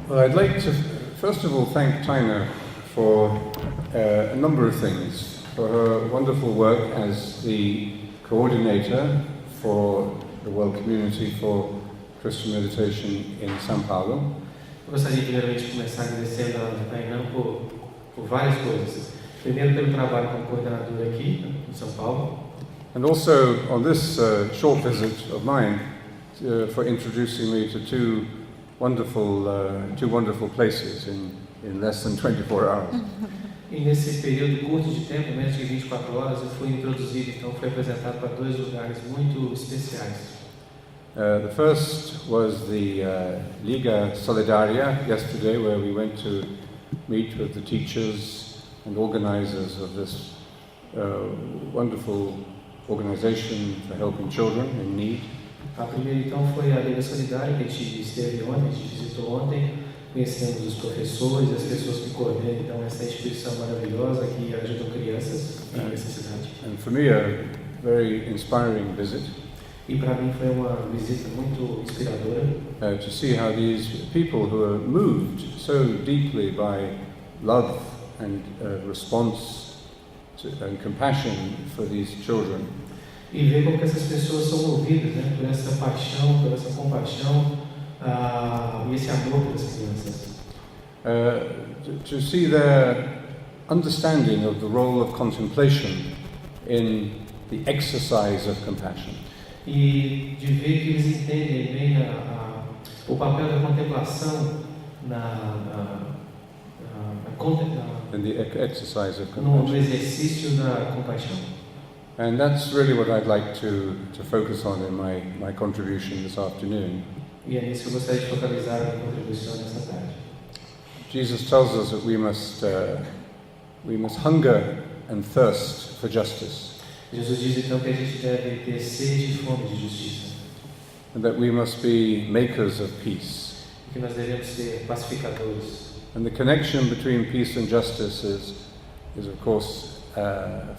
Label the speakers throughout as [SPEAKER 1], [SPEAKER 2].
[SPEAKER 1] Well, I'd like to first of all thank Tina for a number of things, for her wonderful work as the coordinator for the World Community for Christian Meditation in São Paulo.
[SPEAKER 2] Eu gostaria primeiramente de começar agradecendo a Tainan por várias coisas. Primeiro pelo trabalho como coordenadora aqui em São Paulo.
[SPEAKER 1] And also on this short visit of mine for introducing me to two wonderful places in less than 24 hours.
[SPEAKER 2] E nesse período curto de tempo, menos de 24 horas, eu fui introduzido, então fui apresentado para dois lugares muito especiais.
[SPEAKER 1] The first was the Liga Solidaria yesterday, where we went to meet with the teachers and organizers of this wonderful organization for helping children in need.
[SPEAKER 2] A primeira então foi a Liga Solidária, que a gente esteve ontem, a gente visitou ontem, conhecemos os professores, as pessoas que coordenam então essa instituição maravilhosa que ajuda crianças em necessidade.
[SPEAKER 1] And for me, a very inspiring visit.
[SPEAKER 2] E para mim foi uma visita muito inspiradora.
[SPEAKER 1] To see how these people who are moved so deeply by love and response and compassion for these children.
[SPEAKER 2] E ver como que essas pessoas são movidas, né, por essa paixão, por essa compaixão e esse amor pelas crianças.
[SPEAKER 1] To see their understanding of the role of contemplation in the exercise of compassion.
[SPEAKER 2] E de ver que eles entendem bem o papel da contemplação
[SPEAKER 1] In the exercise of compassion.
[SPEAKER 2] No exercício da compaixão.
[SPEAKER 1] And that's really what I'd like to focus on in my contribution this afternoon.
[SPEAKER 2] E é nisso que eu gostaria de focalizar a minha contribuição nesta tarde.
[SPEAKER 1] Jesus tells us that we must hunger and thirst for justice.
[SPEAKER 2] Jesus diz então que a gente deve ter sede e fome de justiça.
[SPEAKER 1] And that we must be makers of peace.
[SPEAKER 2] E que nós devemos ser pacificadores.
[SPEAKER 1] And the connection between peace and justice is of course the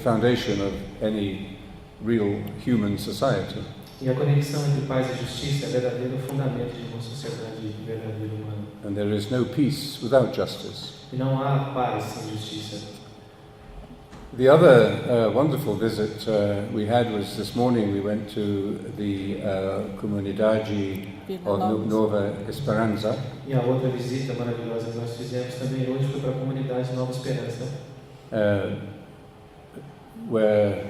[SPEAKER 1] foundation of any real human society.
[SPEAKER 2] E a conexão entre paz e justiça é o verdadeiro fundamento de uma sociedade verdadeira humana.
[SPEAKER 1] And there is no peace without justice.
[SPEAKER 2] E não há paz sem justiça.
[SPEAKER 1] The other wonderful visit we had was this morning. We went to the Comunidade Nova Esperança.
[SPEAKER 2] E a outra visita maravilhosa que nós fizemos também hoje foi para a comunidade Nova Esperança.
[SPEAKER 1] Where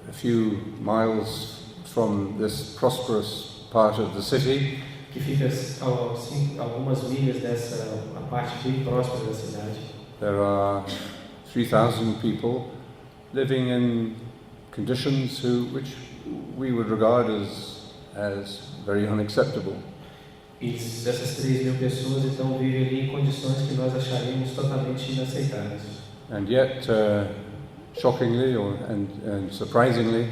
[SPEAKER 1] a few miles from this prosperous part of the city,
[SPEAKER 2] que fica algumas milhas dessa a parte bem próxima da cidade.
[SPEAKER 1] There are 3,000 people living in conditions which we would regard as very unacceptable.
[SPEAKER 2] E essas 3.000 pessoas então vivem ali em condições que nós acharíamos totalmente inaceitáveis.
[SPEAKER 1] And yet, shockingly and surprisingly,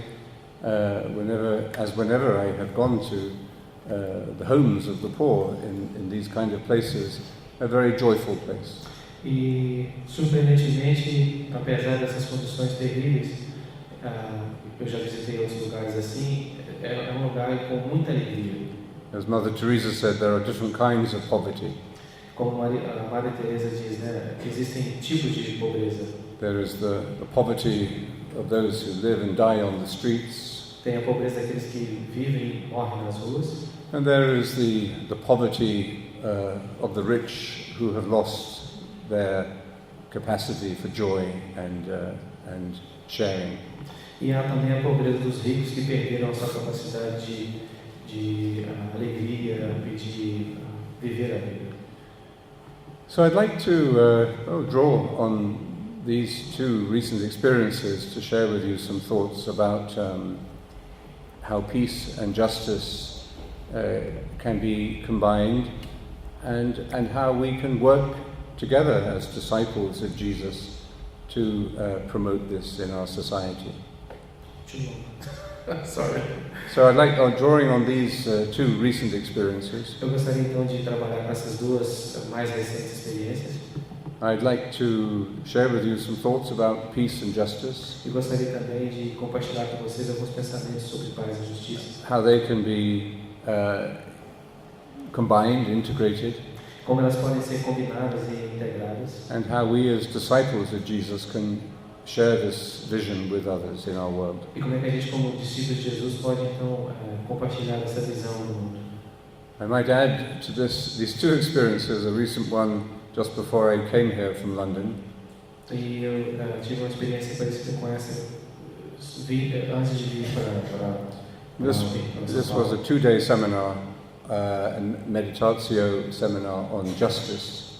[SPEAKER 1] whenever I have gone to the homes of the poor in these kind of places, a very joyful place.
[SPEAKER 2] E surpreendentemente, apesar dessas condições terríveis, eu já visitei outros lugares assim, é um lugar com muita alegria.
[SPEAKER 1] As Mother Teresa said, there are different kinds of poverty.
[SPEAKER 2] Como a Madre Teresa diz, né, existem tipos de pobreza.
[SPEAKER 1] There is the poverty of those who live and die on the streets.
[SPEAKER 2] Tem a pobreza daqueles que vivem e morrem nas ruas.
[SPEAKER 1] And there is the poverty of the rich who have lost their capacity for joy and sharing.
[SPEAKER 2] E há também a pobreza dos ricos que perderam a sua capacidade de alegria e de viver a vida.
[SPEAKER 1] So I'd like to draw on these two recent experiences to share with you some thoughts about how peace and justice can be combined and how we can work together as disciples of Jesus to promote this in our society.
[SPEAKER 2] Sorry.
[SPEAKER 1] So I'd like, drawing on these two recent experiences,
[SPEAKER 2] Eu gostaria então de trabalhar com essas duas mais recentes experiências.
[SPEAKER 1] I'd like to share with you some thoughts about peace and justice.
[SPEAKER 2] E gostaria também de compartilhar com vocês alguns pensamentos sobre paz e justiça.
[SPEAKER 1] How they can be combined, integrated.
[SPEAKER 2] como elas podem ser combinadas e integradas.
[SPEAKER 1] And how we as disciples of Jesus can share this vision with others in our world.
[SPEAKER 2] E como é que a gente, como discípulos de Jesus, pode então compartilhar essa visão no mundo?
[SPEAKER 1] I might add to these two experiences, a recent one just before I came here from London.
[SPEAKER 2] E eu tive uma experiência parecida com essa antes de vir para
[SPEAKER 1] This was a 2-day seminar, a meditatio seminar on justice.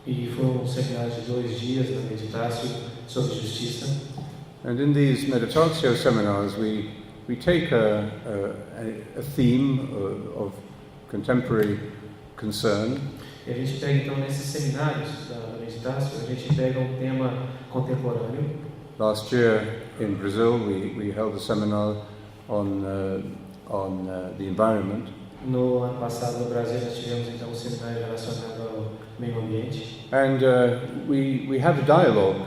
[SPEAKER 2] E foi seminário de 2 dias na meditácio sobre justiça.
[SPEAKER 1] And in these meditatio seminars, we take a theme of contemporary concern.
[SPEAKER 2] E a gente pega então nesses seminários da meditácio, a gente pega tema contemporâneo.
[SPEAKER 1] Last year in Brazil, we held a seminar on the environment.
[SPEAKER 2] No ano passado no Brasil nós tivemos então seminário relacionado ao meio ambiente.
[SPEAKER 1] And we have a dialogue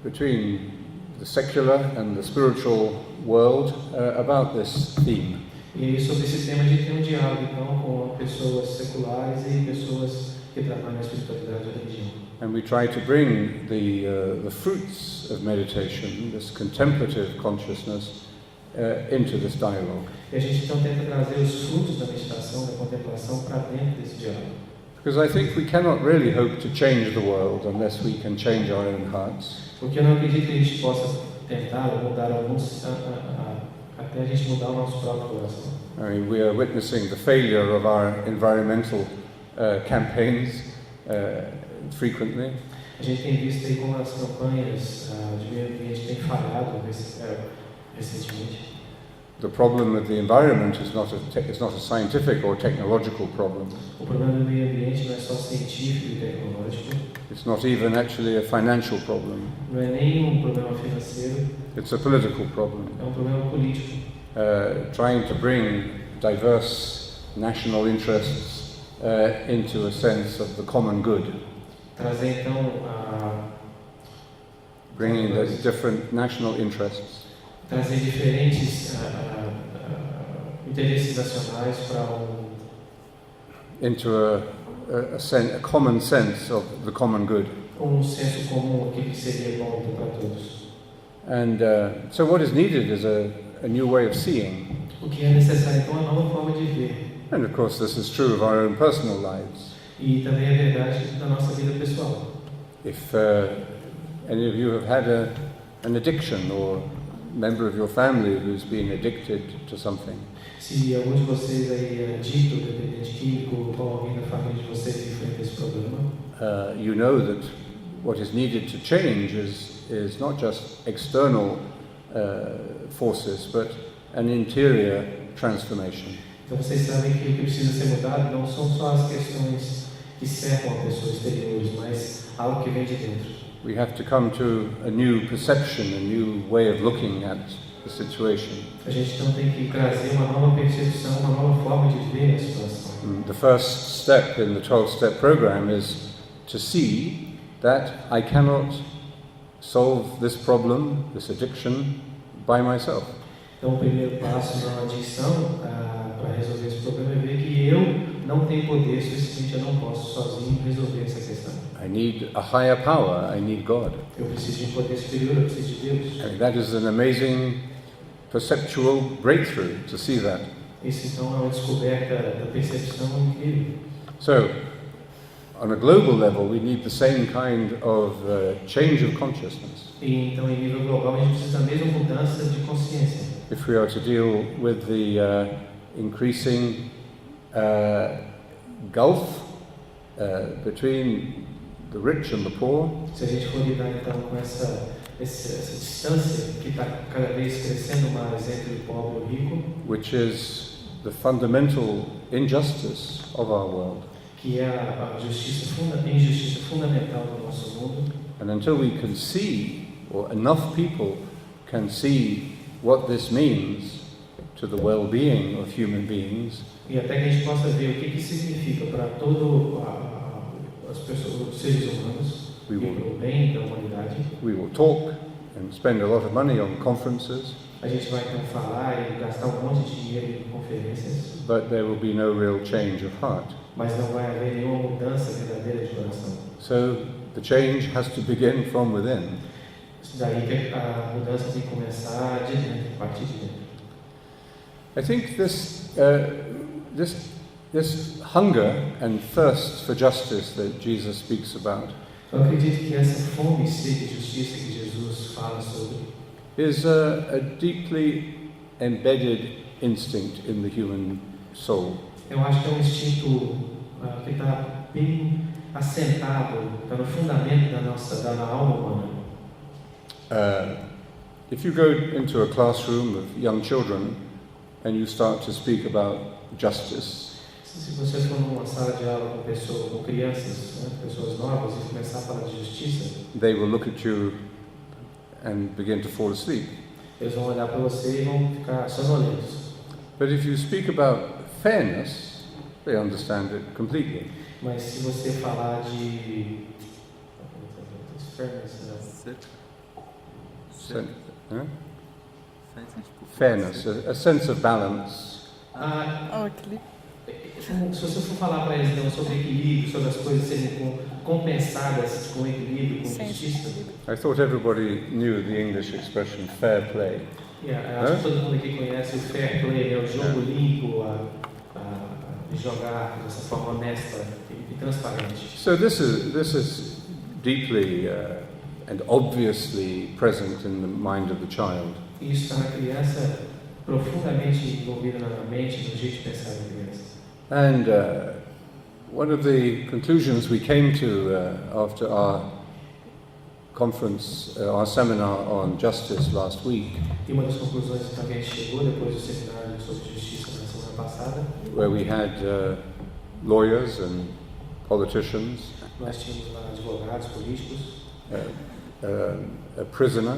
[SPEAKER 1] between the secular and the spiritual world about this theme.
[SPEAKER 2] E sobre esse tema a gente tem diálogo então com pessoas seculares e pessoas que trabalham na espiritualidade e religião.
[SPEAKER 1] And we try to bring the fruits of meditation, this contemplative consciousness, into this dialogue.
[SPEAKER 2] E a gente então tenta trazer os frutos da meditação, da contemplação para dentro desse diálogo.
[SPEAKER 1] Because I think we cannot really hope to change the world unless we can change our own hearts.
[SPEAKER 2] Porque eu não acredito que a gente possa tentar mudar alguns até a gente mudar o nosso próprio coração.
[SPEAKER 1] I mean, we are witnessing the failure of our environmental campaigns frequently.
[SPEAKER 2] A gente tem visto aí como as campanhas de meio ambiente têm falhado recentemente.
[SPEAKER 1] The problem of the environment is not a scientific or technological problem.
[SPEAKER 2] O problema do meio ambiente não é só científico e tecnológico.
[SPEAKER 1] It's not even actually a financial problem.
[SPEAKER 2] Não é nem problema financeiro.
[SPEAKER 1] It's a political problem.
[SPEAKER 2] É problema político.
[SPEAKER 1] Trying to bring diverse national interests into a sense of the common good.
[SPEAKER 2] Trazer então
[SPEAKER 1] bringing those different national interests.
[SPEAKER 2] Trazer diferentes interesses nacionais para
[SPEAKER 1] into a common sense of the common good.
[SPEAKER 2] Senso comum que seria bom para todos.
[SPEAKER 1] And so what is needed is a new way of seeing.
[SPEAKER 2] O que é necessário então é uma nova forma de ver.
[SPEAKER 1] And of course this is true of our own personal lives.
[SPEAKER 2] E também é verdade da nossa vida pessoal.
[SPEAKER 1] If any of you have had an addiction or member of your family who's been addicted to something.
[SPEAKER 2] Se algum de vocês aí é adicto, dependente químico, ou alguém da família de vocês enfrenta esse problema,
[SPEAKER 1] you know that what is needed to change is not just external forces, but an interior transformation.
[SPEAKER 2] Então vocês sabem que o que precisa ser mudado não são só as questões que cercam a pessoa exteriores, mas algo que vem de dentro.
[SPEAKER 1] We have to come to a new perception, a new way of looking at the situation.
[SPEAKER 2] A gente então tem que trazer uma nova percepção, uma nova forma de ver a situação.
[SPEAKER 1] The first step in the 12-step program is to see that I cannot solve this problem, this addiction, by myself.
[SPEAKER 2] Então o primeiro passo na adicção para resolver esse problema é ver que eu não tenho poder suficiente, eu não posso sozinho resolver essa questão.
[SPEAKER 1] I need a higher power, I need God.
[SPEAKER 2] Eu preciso de um poder superior, eu preciso de Deus.
[SPEAKER 1] And that is an amazing perceptual breakthrough to see that.
[SPEAKER 2] Isso então é uma descoberta da percepção incrível.
[SPEAKER 1] So, on a global level, we need the same kind of change of consciousness.
[SPEAKER 2] E então, em nível global, a gente precisa da mesma mudança de consciência.
[SPEAKER 1] If we are to deal with the increasing gulf between the rich and the poor,
[SPEAKER 2] se a gente for lidar então com essa distância que está cada vez crescendo mais entre o pobre e o rico,
[SPEAKER 1] which is the fundamental injustice of our world.
[SPEAKER 2] Que é a injustiça fundamental do nosso mundo.
[SPEAKER 1] And until we can see, or enough people can see what this means to the well-being of human beings,
[SPEAKER 2] e até que a gente possa ver o que significa para todo as pessoas, os seres humanos, e para o bem da humanidade.
[SPEAKER 1] We will talk and spend a lot of money on conferences.
[SPEAKER 2] A gente vai então falar e gastar monte de dinheiro em conferências.
[SPEAKER 1] But there will be no real change of heart.
[SPEAKER 2] mas não vai haver nenhuma mudança verdadeira de coração.
[SPEAKER 1] So the change has to begin from within.
[SPEAKER 2] Daí que a mudança tem que começar de dentro, a partir de dentro.
[SPEAKER 1] I think this hunger and thirst for justice that Jesus speaks about
[SPEAKER 2] Eu acredito que essa fome e sede de justiça que Jesus fala sobre
[SPEAKER 1] is a deeply embedded instinct in the human soul.
[SPEAKER 2] eu acho que é um instinto que está bem assentado, está no fundamento da alma humana.
[SPEAKER 1] If you go into a classroom of young children and you start to speak about justice,
[SPEAKER 2] Se você for numa sala de aula com crianças, né, pessoas novas, e começar a falar de justiça,
[SPEAKER 1] they will look at you and begin to fall asleep.
[SPEAKER 2] eles vão olhar para você e vão ficar sonolentos.
[SPEAKER 1] But if you speak about fairness, they understand it completely.
[SPEAKER 2] Mas se você falar de
[SPEAKER 1] Fairness, a sense of balance.
[SPEAKER 2] Se você for falar para eles então, sobre equilíbrio, sobre as coisas serem compensadas com equilíbrio, com justiça.
[SPEAKER 1] I thought everybody knew the English expression fair play.
[SPEAKER 2] Acho que todo mundo aqui conhece o fair play, o jogo limpo, de jogar dessa forma honesta e transparente.
[SPEAKER 1] So this is deeply and obviously present in the mind of the child.
[SPEAKER 2] Isso está na criança, profundamente envolvido na mente, no jeito de pensar da criança.
[SPEAKER 1] And one of the conclusions we came to after our conference, our seminar on justice last week,
[SPEAKER 2] E uma das conclusões então, que a gente chegou depois do seminário sobre justiça na semana passada,
[SPEAKER 1] where we had lawyers and politicians,
[SPEAKER 2] nós tínhamos lá advogados, políticos,
[SPEAKER 1] a prisoner,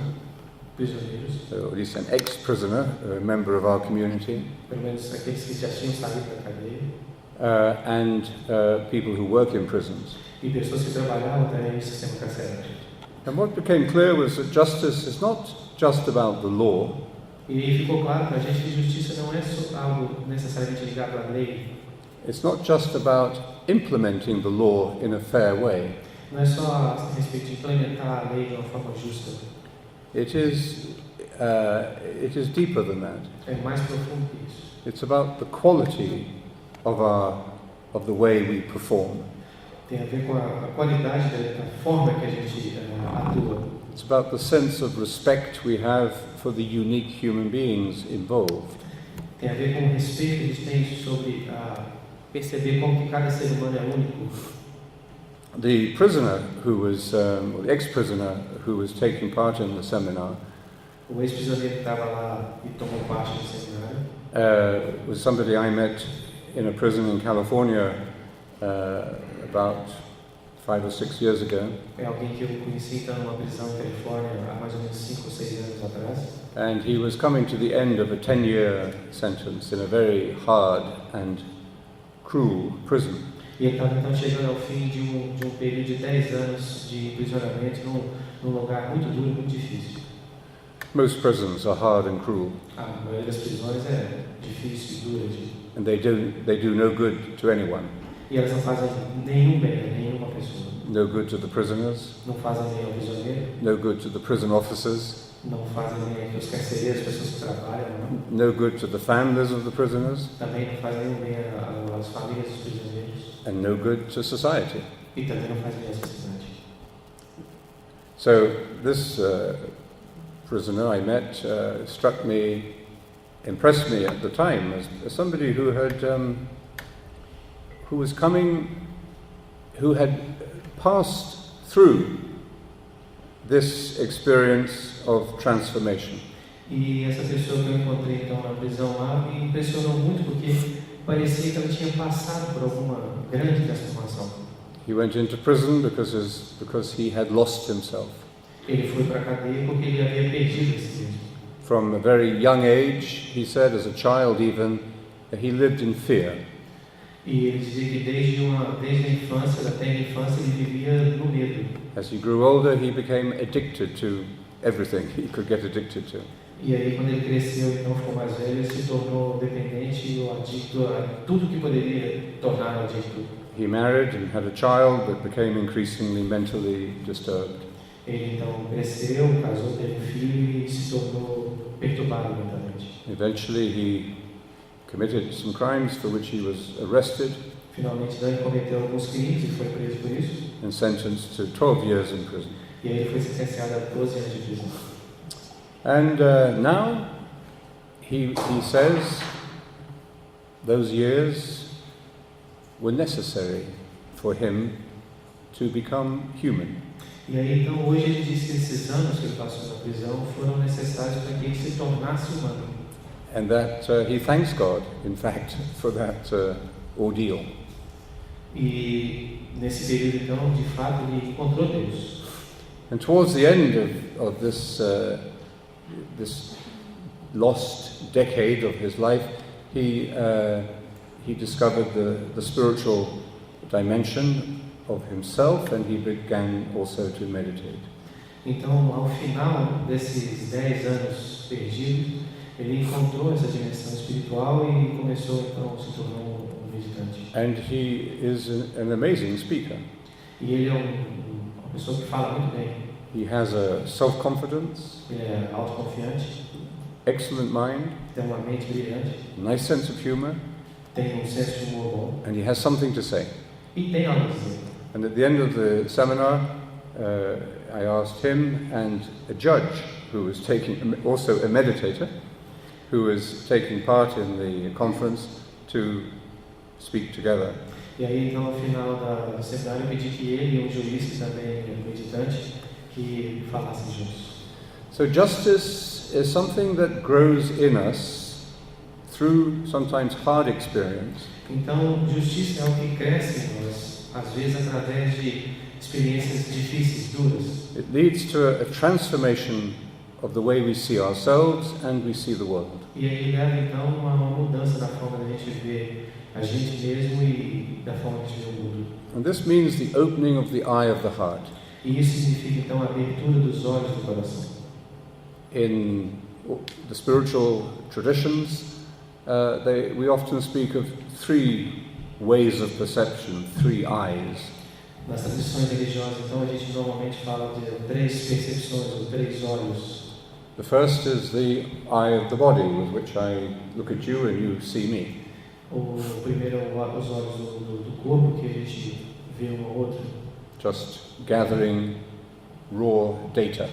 [SPEAKER 2] prisioneiros,
[SPEAKER 1] or at least an ex-prisoner, a member of our community,
[SPEAKER 2] pelo menos aqueles que já tinham saído da cadeia,
[SPEAKER 1] and people who work in prisons.
[SPEAKER 2] e pessoas que trabalhavam também no sistema carcerário.
[SPEAKER 1] And what became clear was that justice is not just about the law,
[SPEAKER 2] E ficou claro para a gente que justiça não é só algo necessariamente ligado à lei,
[SPEAKER 1] it's not just about implementing the law in a fair way.
[SPEAKER 2] não é só a respeito de implementar a lei de uma forma justa.
[SPEAKER 1] It is deeper than that.
[SPEAKER 2] É mais profundo que isso.
[SPEAKER 1] It's about the quality of the way we perform.
[SPEAKER 2] Tem a ver com a qualidade da forma que a gente atua.
[SPEAKER 1] It's about the sense of respect we have for the unique human beings involved.
[SPEAKER 2] Tem a ver com o respeito que a gente tem sobre perceber como que cada ser humano é único.
[SPEAKER 1] The prisoner who was, or the ex-prisoner who was taking part in the seminar,
[SPEAKER 2] O ex-prisioneiro que estava lá e tomou parte do seminário
[SPEAKER 1] was somebody I met in a prison in California about 5 or 6 years ago.
[SPEAKER 2] é alguém que eu conheci então numa prisão na Califórnia há mais ou menos 5 ou 6 anos atrás.
[SPEAKER 1] And he was coming to the end of a 10-year sentence in a very hard and cruel prison.
[SPEAKER 2] E ele estava então chegando ao fim de um período de 10 anos de aprisionamento num lugar muito duro, muito difícil.
[SPEAKER 1] Most prisons are hard and cruel,
[SPEAKER 2] A maioria das prisões é difícil e dura.
[SPEAKER 1] and they do no good to anyone.
[SPEAKER 2] E elas não fazem nenhum bem a nenhuma pessoa.
[SPEAKER 1] No good to the prisoners,
[SPEAKER 2] Não fazem bem ao prisioneiro,
[SPEAKER 1] no good to the prison officers,
[SPEAKER 2] não fazem bem aos carcereiros, pessoas que trabalham, não.
[SPEAKER 1] no good to the families of the prisoners,
[SPEAKER 2] Também não fazem nenhum bem às famílias dos prisioneiros.
[SPEAKER 1] and no good to society.
[SPEAKER 2] E também não fazem bem à sociedade.
[SPEAKER 1] So this prisoner I met impressed me at the time as somebody who had passed through this experience of transformation.
[SPEAKER 2] E essa pessoa que eu encontrei então na prisão lá me impressionou muito porque parecia que ela tinha passado por alguma grande transformação.
[SPEAKER 1] He went into prison because he had lost himself.
[SPEAKER 2] Ele foi para a cadeia porque ele havia perdido esse mesmo.
[SPEAKER 1] From a very young age, he said, as a child even, he lived in fear.
[SPEAKER 2] E ele dizia que desde a infância, da tenra infância, ele vivia no medo.
[SPEAKER 1] As he grew older, he became addicted to everything he could get addicted to.
[SPEAKER 2] E aí, quando ele cresceu, então ficou mais velho, ele se tornou dependente ou adicto a tudo que poderia tornar adicto.
[SPEAKER 1] He married and had a child but became increasingly mentally disturbed.
[SPEAKER 2] Ele então cresceu, casou, teve um filho e se tornou perturbado mentalmente.
[SPEAKER 1] Eventually he committed some crimes for which he was arrested
[SPEAKER 2] Finalmente, ele cometeu alguns crimes e foi preso por isso.
[SPEAKER 1] and sentenced to 12 years in prison.
[SPEAKER 2] E aí ele foi sentenciado a 12 anos de prisão.
[SPEAKER 1] And now he says those years were necessary for him to become human.
[SPEAKER 2] E aí, então, hoje ele diz que esses anos que ele passou na prisão foram necessários para que ele se tornasse humano.
[SPEAKER 1] And that he thanks God, in fact, for that ordeal.
[SPEAKER 2] E nesse período, então, de fato, ele encontrou Deus.
[SPEAKER 1] And towards the end of this lost decade of his life, he discovered the spiritual dimension of himself, and he began also to meditate.
[SPEAKER 2] Então, ao final desses 10 anos perdidos, ele encontrou essa dimensão espiritual e começou, então, se tornou um meditante.
[SPEAKER 1] And he is an amazing speaker.
[SPEAKER 2] E ele é uma pessoa que fala muito bem.
[SPEAKER 1] He has a self-confidence,
[SPEAKER 2] Ele é autoconfiante,
[SPEAKER 1] excellent mind,
[SPEAKER 2] tem uma mente brilhante,
[SPEAKER 1] nice sense of humor,
[SPEAKER 2] tem um senso de humor bom
[SPEAKER 1] and he has something to say.
[SPEAKER 2] e tem algo a dizer.
[SPEAKER 1] And at the end of the seminar, I asked him and a judge who was also a meditator, who was taking part in the conference, to speak together.
[SPEAKER 2] E aí, então, no final do seminário, eu pedi que ele e um juiz que também é meditante, que falassem juntos.
[SPEAKER 1] So justice is something that grows in us through sometimes hard experience.
[SPEAKER 2] Então, justiça é algo que cresce em nós, às vezes através de experiências difíceis, duras.
[SPEAKER 1] It leads to a transformation of the way we see ourselves and we see the world.
[SPEAKER 2] E aí leva, então, a uma mudança da forma da gente ver a gente mesmo e da forma que a gente vê o mundo.
[SPEAKER 1] And this means the opening of the eye of the heart.
[SPEAKER 2] E isso significa, então, a abertura dos olhos do coração.
[SPEAKER 1] In the spiritual traditions, we often speak of 3 ways of perception, 3 eyes.
[SPEAKER 2] Nas tradições religiosas, então, a gente normalmente fala de 3 percepções ou 3 olhos.
[SPEAKER 1] The first is the eye of the body, with which I look at you and you see me.
[SPEAKER 2] O primeiro é os olhos do corpo, que a gente vê um ao outro.
[SPEAKER 1] Just gathering raw data.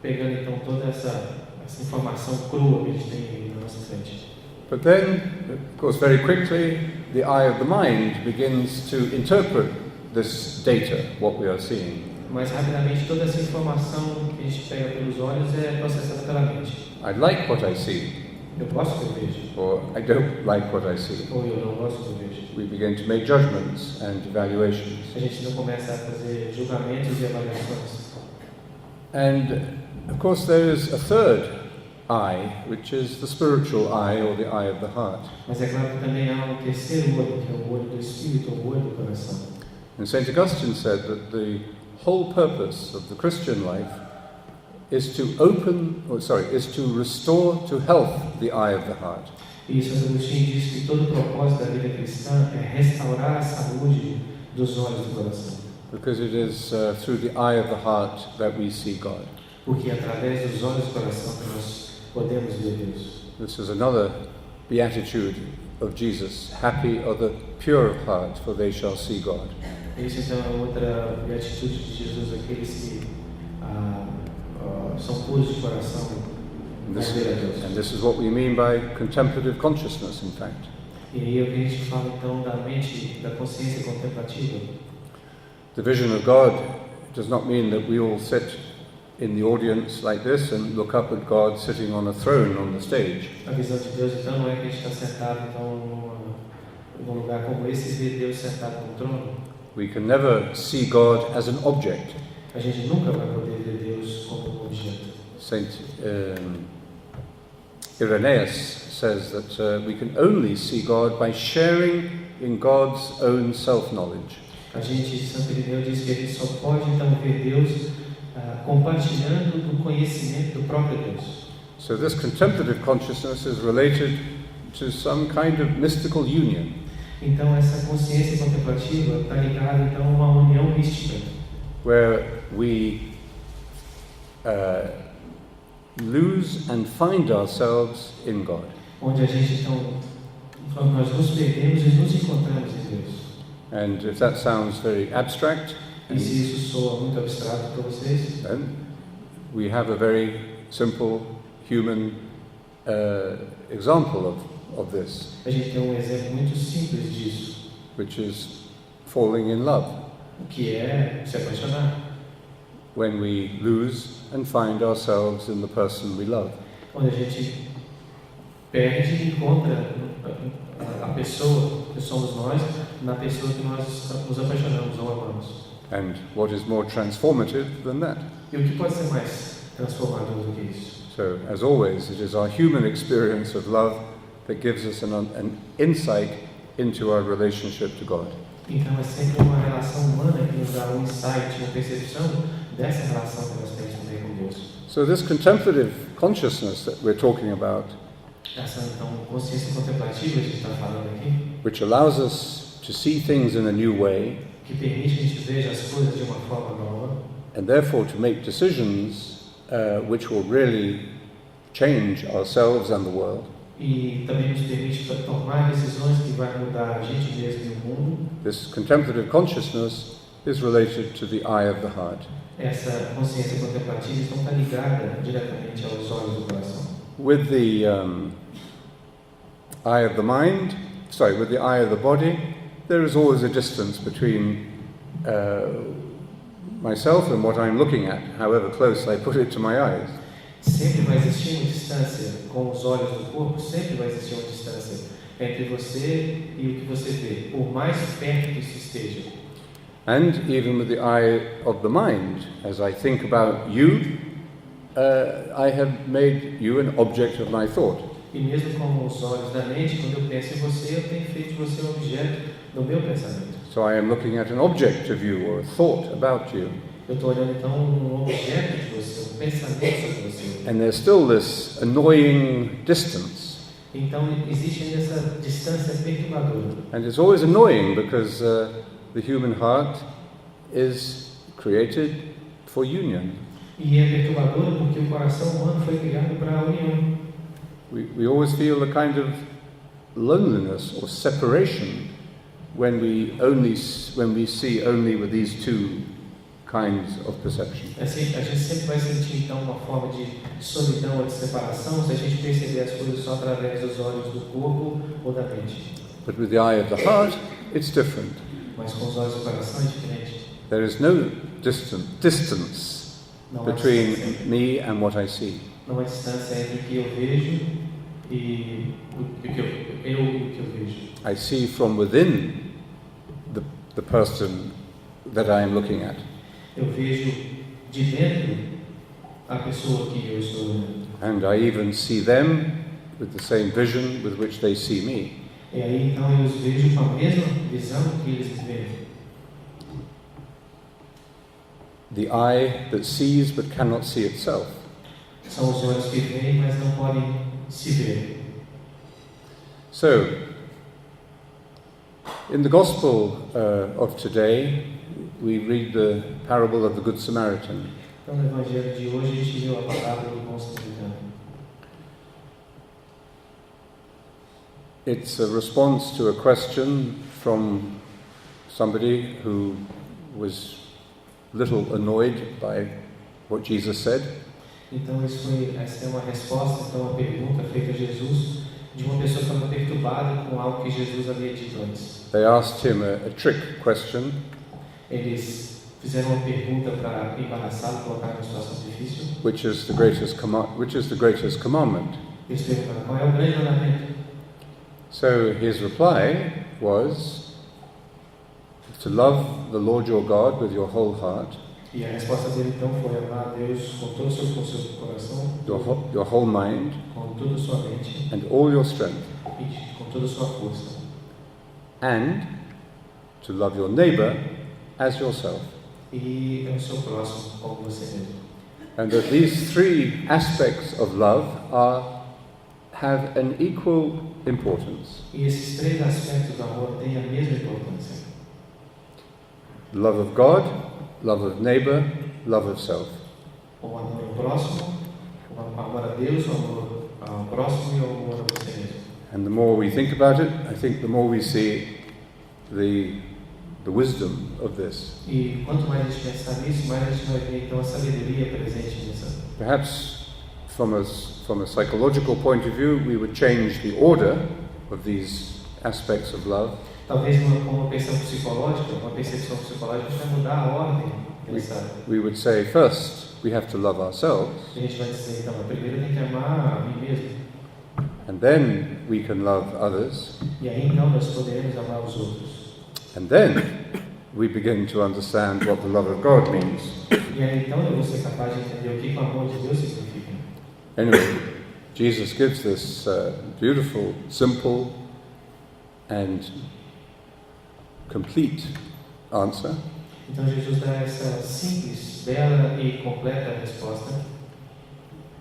[SPEAKER 2] Pegando, então, toda essa informação crua que a gente tem na nossa frente.
[SPEAKER 1] But then, of course, very quickly, the eye of the mind begins to interpret this data, what we are seeing.
[SPEAKER 2] Mas rapidamente toda essa informação que a gente pega pelos olhos é processada pela mente.
[SPEAKER 1] I like what I see,
[SPEAKER 2] Eu gosto do que eu vejo,
[SPEAKER 1] or I don't like what I see.
[SPEAKER 2] ou eu não gosto do que eu vejo.
[SPEAKER 1] We begin to make judgments and evaluations.
[SPEAKER 2] A gente não começa a fazer julgamentos e avaliações.
[SPEAKER 1] And, of course, there is a third eye, which is the spiritual eye, or the eye of the heart.
[SPEAKER 2] Mas é claro que também há um terceiro olho, que é o olho do espírito, o olho do coração.
[SPEAKER 1] And Saint Augustine said that the whole purpose of the Christian life is to restore to health the eye of the heart.
[SPEAKER 2] E São Agostinho diz que todo o propósito da vida cristã é restaurar a saúde dos olhos do coração.
[SPEAKER 1] Because it is through the eye of the heart that we see God.
[SPEAKER 2] Porque é através dos olhos do coração que nós podemos ver Deus.
[SPEAKER 1] This is another beatitude of Jesus. Happy are the pure of heart, for they shall see God.
[SPEAKER 2] Isso então é outra beatitude de Jesus, aqueles que são puros de coração, vão ver a Deus.
[SPEAKER 1] And this is what we mean by contemplative consciousness, in fact.
[SPEAKER 2] E aí é o que a gente fala então da mente, da consciência contemplativa.
[SPEAKER 1] The vision of God does not mean that we all sit in the audience like this and look up at God sitting on a throne on the stage.
[SPEAKER 2] A visão de Deus então não é que a gente está sentado então num lugar como esse e ver Deus sentado no trono.
[SPEAKER 1] We can never see God as an object.
[SPEAKER 2] A gente nunca vai poder ver Deus como um objeto.
[SPEAKER 1] Saint Irenaeus says that we can only see God by sharing in God's own self-knowledge.
[SPEAKER 2] A gente, Santo Irineu diz que a gente só pode então ver Deus compartilhando do conhecimento do próprio Deus.
[SPEAKER 1] So this contemplative consciousness is related to some kind of mystical union.
[SPEAKER 2] Então essa consciência contemplativa está ligada então a uma união mística,
[SPEAKER 1] where we lose and find ourselves in God.
[SPEAKER 2] onde a gente então nós nos perdemos e nos encontramos em Deus.
[SPEAKER 1] And if that sounds very abstract,
[SPEAKER 2] E se isso soa muito abstrato para vocês,
[SPEAKER 1] then we have a very simple human example of this,
[SPEAKER 2] a gente tem um exemplo muito simples disso,
[SPEAKER 1] which is falling in love,
[SPEAKER 2] que é se apaixonar.
[SPEAKER 1] when we lose and find ourselves in the person we love.
[SPEAKER 2] Onde a gente perde e encontra a pessoa que somos nós na pessoa que nós nos apaixonamos ou amamos.
[SPEAKER 1] And what is more transformative than that?
[SPEAKER 2] E o que pode ser mais transformador do que isso?
[SPEAKER 1] So, as always, it is our human experience of love that gives us an insight into our relationship to God.
[SPEAKER 2] Então é sempre uma relação humana que nos dá um insight, uma percepção dessa relação que nós temos também com Deus.
[SPEAKER 1] So this contemplative consciousness that we're talking about,
[SPEAKER 2] Essa então consciência contemplativa que a gente está falando aqui,
[SPEAKER 1] which allows us to see things in a new way,
[SPEAKER 2] que permite que a gente veja as coisas de uma forma nova,
[SPEAKER 1] and therefore to make decisions which will really change ourselves and the world.
[SPEAKER 2] e também nos permite tomar decisões que vai mudar a gente mesmo e o mundo.
[SPEAKER 1] This contemplative consciousness is related to the eye of the heart.
[SPEAKER 2] Essa consciência contemplativa então está ligada diretamente aos olhos do coração.
[SPEAKER 1] With the eye of the mind, with the eye of the body, there is always a distance between myself and what I'm looking at, however close I put it to my eyes.
[SPEAKER 2] Sempre vai existir uma distância com os olhos do corpo, sempre vai existir uma distância entre você e o que você vê, por mais perto que isso esteja.
[SPEAKER 1] And even with the eye of the mind, as I think about you, I have made you an object of my thought.
[SPEAKER 2] E mesmo com os olhos da mente, quando eu penso em você, eu tenho feito de você um objeto do meu pensamento.
[SPEAKER 1] So I am looking at an object of you, or a thought about you.
[SPEAKER 2] Eu estou olhando então um objeto de você, um pensamento sobre você.
[SPEAKER 1] And there's still this annoying distance.
[SPEAKER 2] Então existe ainda essa distância perturbadora.
[SPEAKER 1] And it's always annoying because the human heart is created for union.
[SPEAKER 2] E é perturbadora porque o coração humano foi criado para a união.
[SPEAKER 1] We always feel a kind of loneliness or separation when we see only with these two kinds of perception.
[SPEAKER 2] Assim, a gente sempre vai sentir então uma forma de solidão ou de separação se a gente perceber as coisas só através dos olhos do corpo ou da mente.
[SPEAKER 1] But with the eye of the heart, it's different.
[SPEAKER 2] Mas com os olhos do coração é diferente.
[SPEAKER 1] There is no distance between me and what I see.
[SPEAKER 2] Não há distância entre o que eu vejo e o que eu vejo.
[SPEAKER 1] I see from within the person that I am looking at.
[SPEAKER 2] Eu vejo de dentro a pessoa que eu estou olhando.
[SPEAKER 1] And I even see them with the same vision with which they see me.
[SPEAKER 2] E aí então eu os vejo com a mesma visão que eles me veem.
[SPEAKER 1] The eye that sees but cannot see itself.
[SPEAKER 2] São os olhos que veem, mas não podem se ver.
[SPEAKER 1] So, in the Gospel of today, we read the parable of the Good Samaritan.
[SPEAKER 2] Então, no Evangelho de hoje, a gente leu a palavra do bom samaritano.
[SPEAKER 1] It's a response to a question from somebody who was little annoyed by what Jesus said.
[SPEAKER 2] Então, essa é uma resposta, então, a pergunta feita a Jesus de uma pessoa que estava perturbada com algo que Jesus havia dito antes.
[SPEAKER 1] They asked him a trick question.
[SPEAKER 2] Eles fizeram uma pergunta para embaraçá-lo, colocar numa situação difícil.
[SPEAKER 1] Which is the greatest commandment?
[SPEAKER 2] Eles perguntaram qual é o grande mandamento.
[SPEAKER 1] So his reply was to love the Lord your God with your whole heart,
[SPEAKER 2] E a resposta dele então foi amar a Deus com todo o seu coração,
[SPEAKER 1] your whole mind,
[SPEAKER 2] com toda a sua mente
[SPEAKER 1] and all your strength,
[SPEAKER 2] e com toda a sua força.
[SPEAKER 1] and to love your neighbor as yourself.
[SPEAKER 2] E é o seu próximo como você mesmo.
[SPEAKER 1] And that these three aspects of love have an equal importance.
[SPEAKER 2] E esses três aspectos do amor têm a mesma importância.
[SPEAKER 1] Love of God, love of neighbor, love of self.
[SPEAKER 2] O amor ao próximo, o amor a Deus, o amor ao próximo e o amor a você mesmo.
[SPEAKER 1] And the more we think about it, I think the more we see the wisdom of this.
[SPEAKER 2] E quanto mais a gente pensar nisso, mais a gente vai ver então a sabedoria presente nisso.
[SPEAKER 1] Perhaps from a psychological point of view, we would change the order of these aspects of love.
[SPEAKER 2] Talvez com uma percepção psicológica, vai mudar a ordem dessa.
[SPEAKER 1] We would say first we have to love ourselves.
[SPEAKER 2] A gente vai dizer então, primeiro tem que amar a mim mesmo.
[SPEAKER 1] And then we can love others.
[SPEAKER 2] E aí então nós poderemos amar os outros.
[SPEAKER 1] And then we begin to understand what the love of God means.
[SPEAKER 2] E aí então eu vou ser capaz de entender o que o amor de Deus significa.
[SPEAKER 1] Anyway, Jesus gives this beautiful, simple, and complete answer.
[SPEAKER 2] Então Jesus dá essa simples, bela e completa resposta.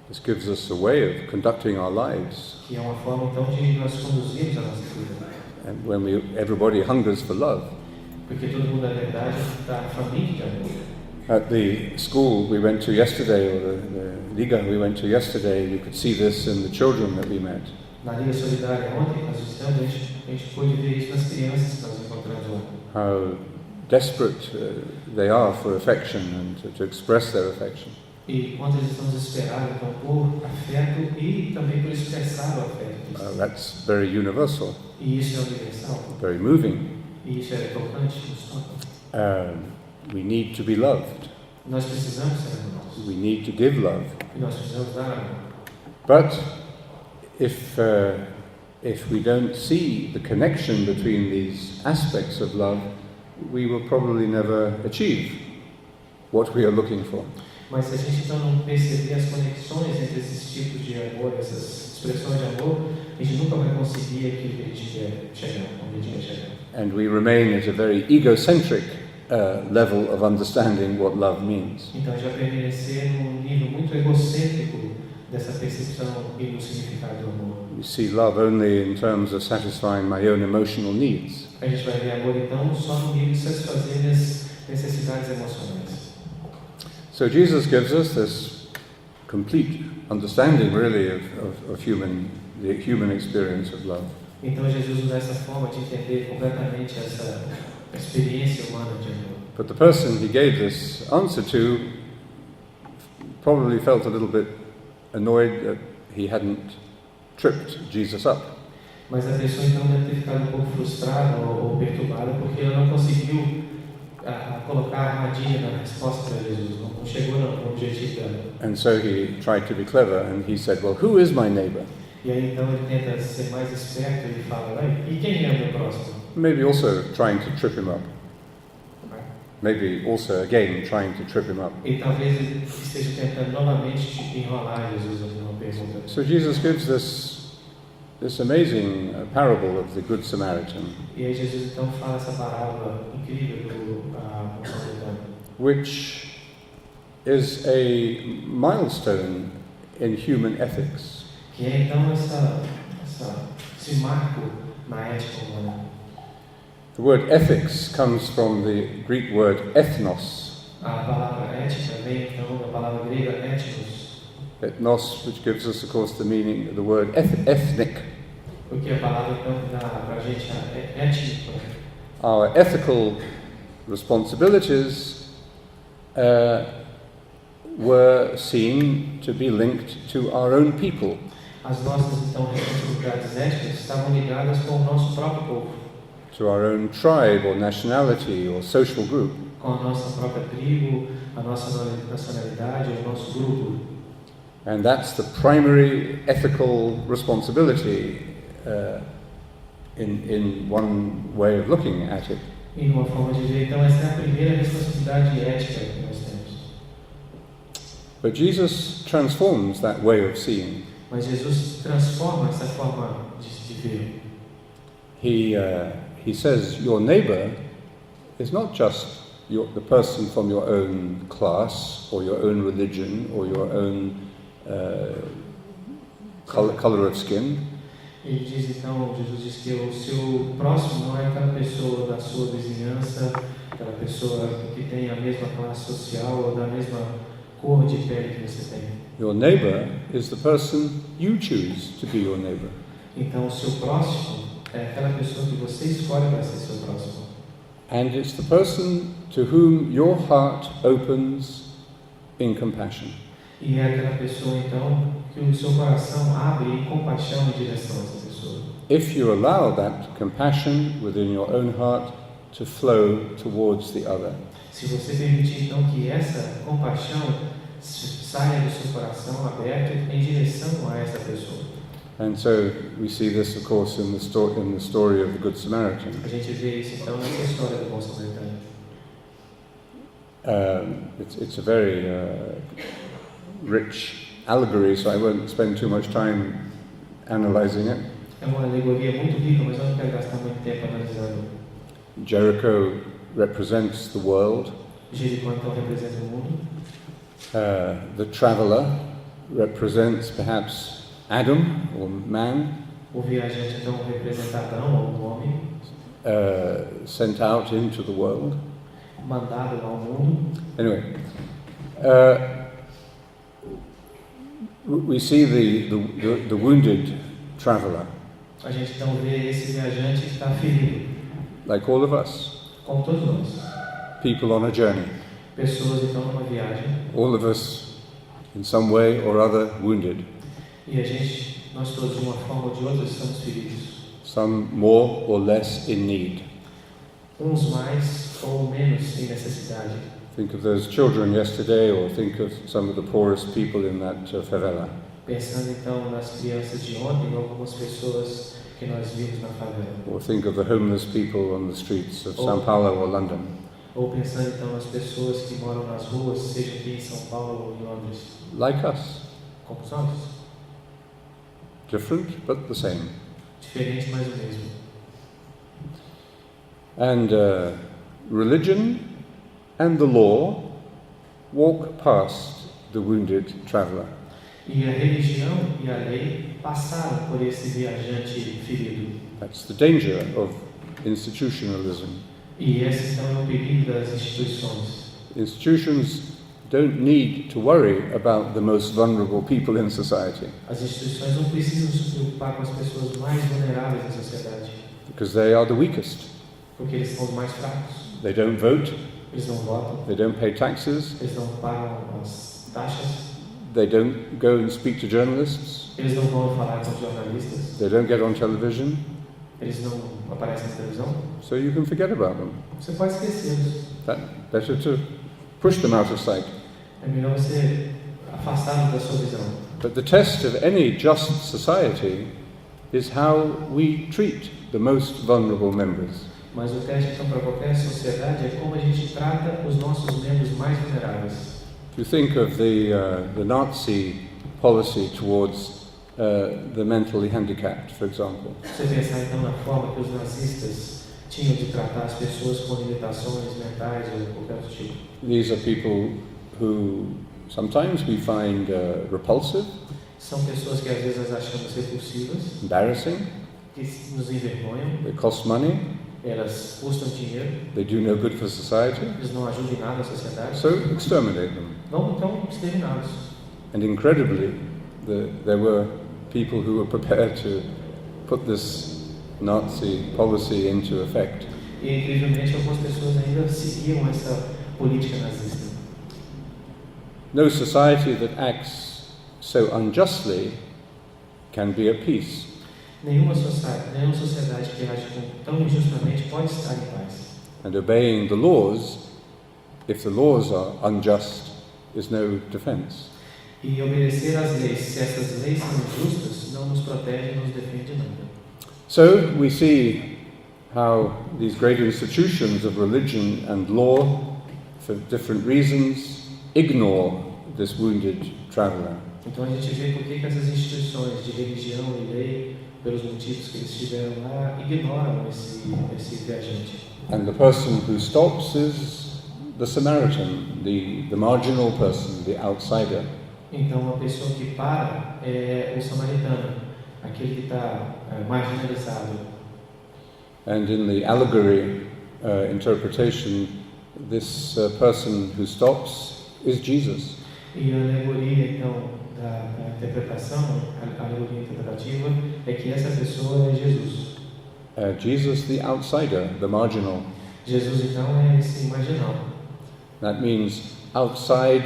[SPEAKER 1] This gives us a way of conducting our lives.
[SPEAKER 2] Que é uma forma então de nós conduzirmos a nossa vida.
[SPEAKER 1] And when everybody hungers for love.
[SPEAKER 2] Porque todo mundo na verdade está faminto de amor.
[SPEAKER 1] At the school we went to yesterday, or the Liga we went to yesterday, we could see this in the children that we met.
[SPEAKER 2] Na Liga Solidária ontem nós visitamos, a gente pôde ver isso nas crianças que nós encontramos lá.
[SPEAKER 1] How desperate they are for affection and to express their affection.
[SPEAKER 2] E quanto eles estão desesperados então por afeto e também por expressar o afeto.
[SPEAKER 1] That's very universal.
[SPEAKER 2] E isso é universal.
[SPEAKER 1] Very moving.
[SPEAKER 2] E isso é tocante, nos toca.
[SPEAKER 1] We need to be loved.
[SPEAKER 2] Nós precisamos ser amados.
[SPEAKER 1] We need to give love.
[SPEAKER 2] E nós precisamos dar amor.
[SPEAKER 1] But if we don't see the connection between these aspects of love, we will probably never achieve what we are looking for.
[SPEAKER 2] Mas se a gente então não perceber as conexões entre esses tipos de amor, essas expressões de amor, a gente nunca vai conseguir aquilo que a gente quer chegar, onde a gente quer chegar.
[SPEAKER 1] And we remain at a very egocentric level of understanding what love means.
[SPEAKER 2] Então a gente vai permanecer num nível muito egocêntrico dessa percepção e do significado do amor.
[SPEAKER 1] We see love only in terms of satisfying my own emotional needs.
[SPEAKER 2] A gente vai ver amor então só no nível de satisfazer minhas necessidades emocionais.
[SPEAKER 1] So Jesus gives us this complete understanding, really, of the human experience of love.
[SPEAKER 2] Então Jesus nos dá essa forma de entender completamente essa experiência humana de amor.
[SPEAKER 1] But the person he gave this answer to probably felt a little bit annoyed that he hadn't tripped Jesus up.
[SPEAKER 2] Mas a pessoa então deve ter ficado um pouco frustrada ou perturbada porque ela não conseguiu colocar a armadilha na resposta para Jesus, não chegou no objetivo dela.
[SPEAKER 1] And so he tried to be clever and he said, well, who is my neighbor?
[SPEAKER 2] E aí então ele tenta ser mais esperto e fala, e quem é o meu próximo?
[SPEAKER 1] Maybe also trying to trip him up. Maybe also again trying to trip him up.
[SPEAKER 2] E talvez ele esteja tentando novamente enrolar Jesus numa pergunta.
[SPEAKER 1] So Jesus gives this amazing parable of the Good Samaritan.
[SPEAKER 2] E aí Jesus então fala essa parábola incrível do bom samaritano.
[SPEAKER 1] Which is a milestone in human ethics.
[SPEAKER 2] Que é então esse marco na ética humana.
[SPEAKER 1] The word ethics comes from the Greek word ethnos.
[SPEAKER 2] A palavra ética vem então da palavra grega ethnos.
[SPEAKER 1] Ethnos, which gives us, of course, the meaning of the word ethnic.
[SPEAKER 2] Porque a palavra então dá para a gente é étnico.
[SPEAKER 1] Our ethical responsibilities were seen to be linked to our own people.
[SPEAKER 2] As nossas então responsabilidades éticas estavam ligadas com o nosso próprio povo.
[SPEAKER 1] To our own tribe or nationality or social group.
[SPEAKER 2] Com a nossa própria tribo, a nossa nacionalidade, o nosso grupo.
[SPEAKER 1] And that's the primary ethical responsibility in one way of looking at it.
[SPEAKER 2] E uma forma de ver, então essa é a primeira responsabilidade ética que nós temos.
[SPEAKER 1] But Jesus transforms that way of seeing.
[SPEAKER 2] Mas Jesus transforma essa forma de ver.
[SPEAKER 1] He says your neighbor is not just the person from your own class or your own religion or your own color of skin.
[SPEAKER 2] Ele diz então, Jesus diz que o seu próximo não é aquela pessoa da sua vizinhança, aquela pessoa que tem a mesma classe social ou da mesma cor de pele que você tem.
[SPEAKER 1] Your neighbor is the person you choose to be your neighbor.
[SPEAKER 2] Então o seu próximo é aquela pessoa que você escolhe para ser seu próximo.
[SPEAKER 1] And it's the person to whom your heart opens in compassion.
[SPEAKER 2] E é aquela pessoa então que o seu coração abre em compaixão em direção a essa pessoa.
[SPEAKER 1] If you allow that compassion within your own heart to flow towards the other.
[SPEAKER 2] Se você permitir então que essa compaixão saia do seu coração aberto em direção a essa pessoa.
[SPEAKER 1] And so we see this, of course, in the story of the Good Samaritan.
[SPEAKER 2] A gente vê isso então nessa história do bom samaritano.
[SPEAKER 1] It's a very rich allegory, so I won't spend too much time analyzing it.
[SPEAKER 2] É uma alegoria muito rica, mas eu não quero gastar muito tempo analisando.
[SPEAKER 1] Jericho represents the world.
[SPEAKER 2] Jericó então representa o mundo.
[SPEAKER 1] The traveler represents perhaps Adam or man.
[SPEAKER 2] O viajante então representa Adão ou o homem.
[SPEAKER 1] Sent out into the world.
[SPEAKER 2] Mandado ao mundo.
[SPEAKER 1] Anyway, we see the wounded traveler.
[SPEAKER 2] A gente então vê esse viajante que está ferido.
[SPEAKER 1] Like all of us.
[SPEAKER 2] Como todos nós.
[SPEAKER 1] People on a journey.
[SPEAKER 2] Pessoas então numa viagem.
[SPEAKER 1] All of us, in some way or other, wounded.
[SPEAKER 2] E a gente, nós todos de uma forma ou de outra estamos feridos.
[SPEAKER 1] Some more or less in need.
[SPEAKER 2] Uns mais ou menos em necessidade.
[SPEAKER 1] Think of those children yesterday, or think of some of the poorest people in that favela.
[SPEAKER 2] Pensando então nas crianças de ontem, algumas pessoas que nós vimos na favela.
[SPEAKER 1] Or think of the homeless people on the streets of São Paulo or London.
[SPEAKER 2] Ou pensando então nas pessoas que moram nas ruas, seja aqui em São Paulo ou em Londres.
[SPEAKER 1] Like us.
[SPEAKER 2] Como nós.
[SPEAKER 1] Different, but the same.
[SPEAKER 2] Diferente, mas o mesmo.
[SPEAKER 1] And religion and the law walk past the wounded traveler.
[SPEAKER 2] E a religião e a lei passaram por esse viajante ferido.
[SPEAKER 1] That's the danger of institutionalism.
[SPEAKER 2] E esse então é o perigo das instituições.
[SPEAKER 1] Institutions don't need to worry about the most vulnerable people in society.
[SPEAKER 2] As instituições não precisam se preocupar com as pessoas mais vulneráveis da sociedade.
[SPEAKER 1] Because they are the weakest.
[SPEAKER 2] Porque eles são os mais fracos.
[SPEAKER 1] They don't vote.
[SPEAKER 2] Eles não votam.
[SPEAKER 1] They don't pay taxes.
[SPEAKER 2] Eles não pagam as taxas.
[SPEAKER 1] They don't go and speak to journalists.
[SPEAKER 2] Eles não vão falar com os jornalistas.
[SPEAKER 1] They don't get on television.
[SPEAKER 2] Eles não aparecem na televisão.
[SPEAKER 1] So you can forget about them.
[SPEAKER 2] Você pode esquecê-los.
[SPEAKER 1] Better to push them out of sight.
[SPEAKER 2] É melhor você afastá-los da sua visão.
[SPEAKER 1] But the test of any just society is how we treat the most vulnerable members.
[SPEAKER 2] Mas o teste então para qualquer sociedade é como a gente trata os nossos membros mais vulneráveis.
[SPEAKER 1] If you think of the Nazi policy towards the mentally handicapped, for example.
[SPEAKER 2] Você pensar então na forma que os nazistas tinham de tratar as pessoas com limitações mentais ou qualquer outro tipo.
[SPEAKER 1] These are people who sometimes we find repulsive.
[SPEAKER 2] São pessoas que às vezes nós achamos repulsivas,
[SPEAKER 1] embarrassing.
[SPEAKER 2] que nos envergonham.
[SPEAKER 1] They cost money.
[SPEAKER 2] Elas custam dinheiro.
[SPEAKER 1] They do no good for society.
[SPEAKER 2] Eles não ajudam em nada na sociedade.
[SPEAKER 1] So exterminate them.
[SPEAKER 2] Vamos então exterminá-los.
[SPEAKER 1] And incredibly, there were people who were prepared to put this Nazi policy into effect.
[SPEAKER 2] E incrivelmente algumas pessoas ainda seguiam essa política nazista.
[SPEAKER 1] No society that acts so unjustly can be at peace.
[SPEAKER 2] Nenhuma sociedade que age tão injustamente pode estar em paz.
[SPEAKER 1] And obeying the laws, if the laws are unjust, is no defense.
[SPEAKER 2] E obedecer às leis, se essas leis são injustas, não nos protege, não nos defende de nada.
[SPEAKER 1] So we see how these great institutions of religion and law, for different reasons, ignore this wounded traveler.
[SPEAKER 2] Então a gente vê por que essas instituições de religião e lei, pelos motivos que eles tiveram lá, ignoram esse viajante.
[SPEAKER 1] And the person who stops is the Samaritan, the marginal person, the outsider.
[SPEAKER 2] Então, uma pessoa que para é o samaritano, aquele que está marginalizado.
[SPEAKER 1] And in the allegory interpretation, this person who stops is Jesus.
[SPEAKER 2] E a alegoria, então, da interpretação, a alegoria interpretativa, é que essa pessoa é Jesus.
[SPEAKER 1] Jesus, the outsider, the marginal.
[SPEAKER 2] Jesus, então, é esse marginal.
[SPEAKER 1] That means outside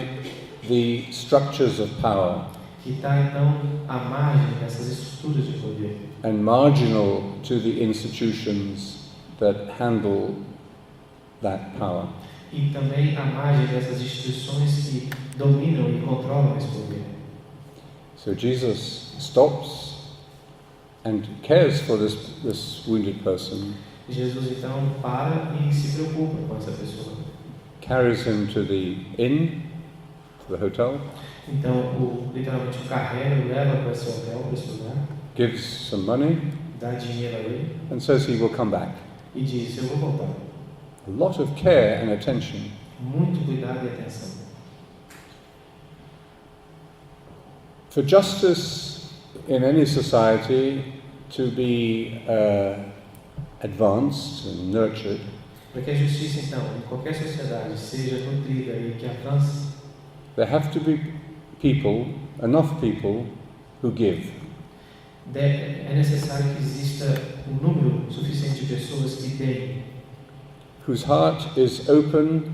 [SPEAKER 1] the structures of power.
[SPEAKER 2] Que está, então, à margem dessas estruturas de poder.
[SPEAKER 1] And marginal to the institutions that handle that power.
[SPEAKER 2] E também à margem dessas instituições que dominam e controlam esse poder.
[SPEAKER 1] So Jesus stops and cares for this wounded person.
[SPEAKER 2] Jesus então para e se preocupa com essa pessoa.
[SPEAKER 1] Carries him to the inn, to the hotel.
[SPEAKER 2] Então, literalmente o carrega e leva para esse hotel, para esse lugar.
[SPEAKER 1] Gives some money.
[SPEAKER 2] Dá dinheiro a ele.
[SPEAKER 1] And says he will come back.
[SPEAKER 2] E diz, eu vou voltar.
[SPEAKER 1] A lot of care and attention.
[SPEAKER 2] Muito cuidado e atenção.
[SPEAKER 1] For justice in any society to be advanced and nurtured,
[SPEAKER 2] para que a justiça, então, em qualquer sociedade seja nutrida e que alcance,
[SPEAKER 1] there have to be people, enough people, who give.
[SPEAKER 2] É necessário que exista um número suficiente de pessoas que deem.
[SPEAKER 1] Whose heart is open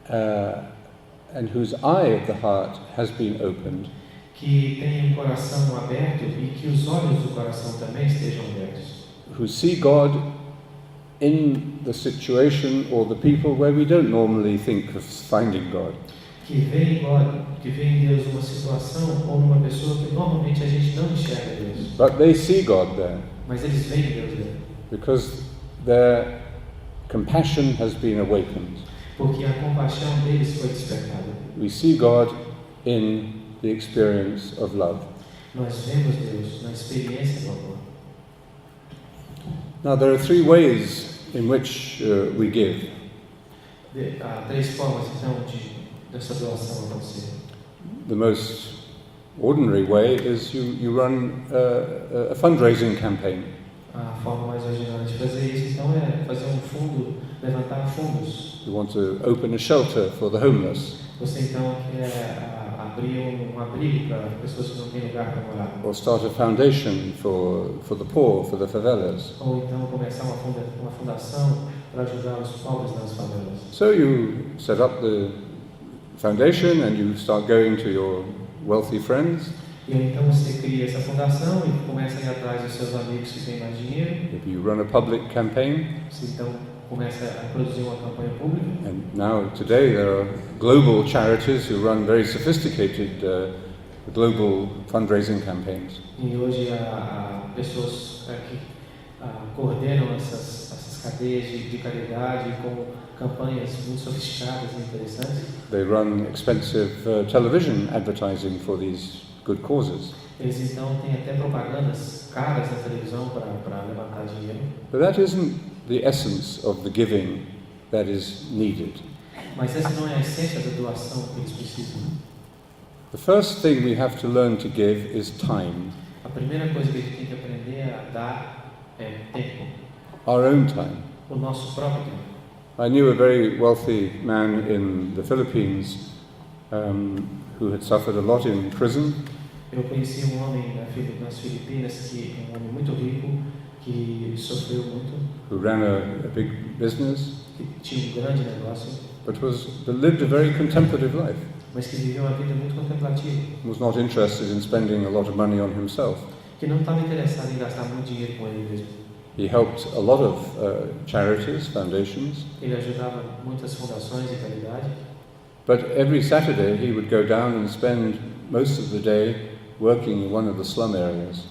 [SPEAKER 1] and whose eye of the heart has been opened.
[SPEAKER 2] Que tenham um coração aberto e que os olhos do coração também estejam abertos.
[SPEAKER 1] Who see God in the situation or the people where we don't normally think of finding God.
[SPEAKER 2] Que vê em Deus uma situação ou numa pessoa que normalmente a gente não enxerga Deus.
[SPEAKER 1] But they see God there.
[SPEAKER 2] Mas eles veem Deus there.
[SPEAKER 1] Because their compassion has been awakened.
[SPEAKER 2] Porque a compaixão deles foi despertada.
[SPEAKER 1] We see God in the experience of love.
[SPEAKER 2] Nós vemos Deus na experiência do amor.
[SPEAKER 1] Now there are three ways in which we give.
[SPEAKER 2] Há três formas então dessa doação acontecer.
[SPEAKER 1] The most ordinary way is you run a fundraising campaign.
[SPEAKER 2] A forma mais original de fazer isso então é fazer um fundo, levantar fundos.
[SPEAKER 1] You want to open a shelter for the homeless.
[SPEAKER 2] Você então quer abrir um abrigo para pessoas que não têm lugar para morar.
[SPEAKER 1] Or start a foundation for the poor, for the favelas.
[SPEAKER 2] Ou então começar uma fundação para ajudar os pobres nas favelas.
[SPEAKER 1] So you set up the foundation and you start going to your wealthy friends.
[SPEAKER 2] E então você cria essa fundação e começa a ir atrás dos seus amigos que têm mais dinheiro.
[SPEAKER 1] Maybe you run a public campaign.
[SPEAKER 2] Você então começa a produzir uma campanha pública.
[SPEAKER 1] And now today there are global charities who run very sophisticated global fundraising campaigns.
[SPEAKER 2] E hoje há pessoas que coordenam essas cadeias de caridade com campanhas muito sofisticadas e interessantes.
[SPEAKER 1] They run expensive television advertising for these good causes.
[SPEAKER 2] Eles então têm até propagandas caras na televisão para levantar dinheiro.
[SPEAKER 1] But that isn't the essence of the giving that is needed.
[SPEAKER 2] Mas essa não é a essência da doação que eles precisam.
[SPEAKER 1] The first thing we have to learn to give is time.
[SPEAKER 2] A primeira coisa que a gente tem que aprender a dar é tempo.
[SPEAKER 1] Our own time.
[SPEAKER 2] O nosso próprio tempo.
[SPEAKER 1] I knew a very wealthy man in the Philippines who had suffered a lot in prison.
[SPEAKER 2] Eu conheci um homem nas Filipinas um homem muito rico que sofreu muito.
[SPEAKER 1] Who ran a big business.
[SPEAKER 2] Que tinha grande negócio.
[SPEAKER 1] But lived a very contemplative life.
[SPEAKER 2] Mas que viveu uma vida muito contemplativa.
[SPEAKER 1] Was not interested in spending a lot of money on himself.
[SPEAKER 2] Que não estava interessado em gastar muito dinheiro com ele mesmo.
[SPEAKER 1] He helped a lot of charities, foundations.
[SPEAKER 2] Ele ajudava muitas fundações e caridade.
[SPEAKER 1] But every Saturday he would go down and spend most of the day working in one of the slum areas.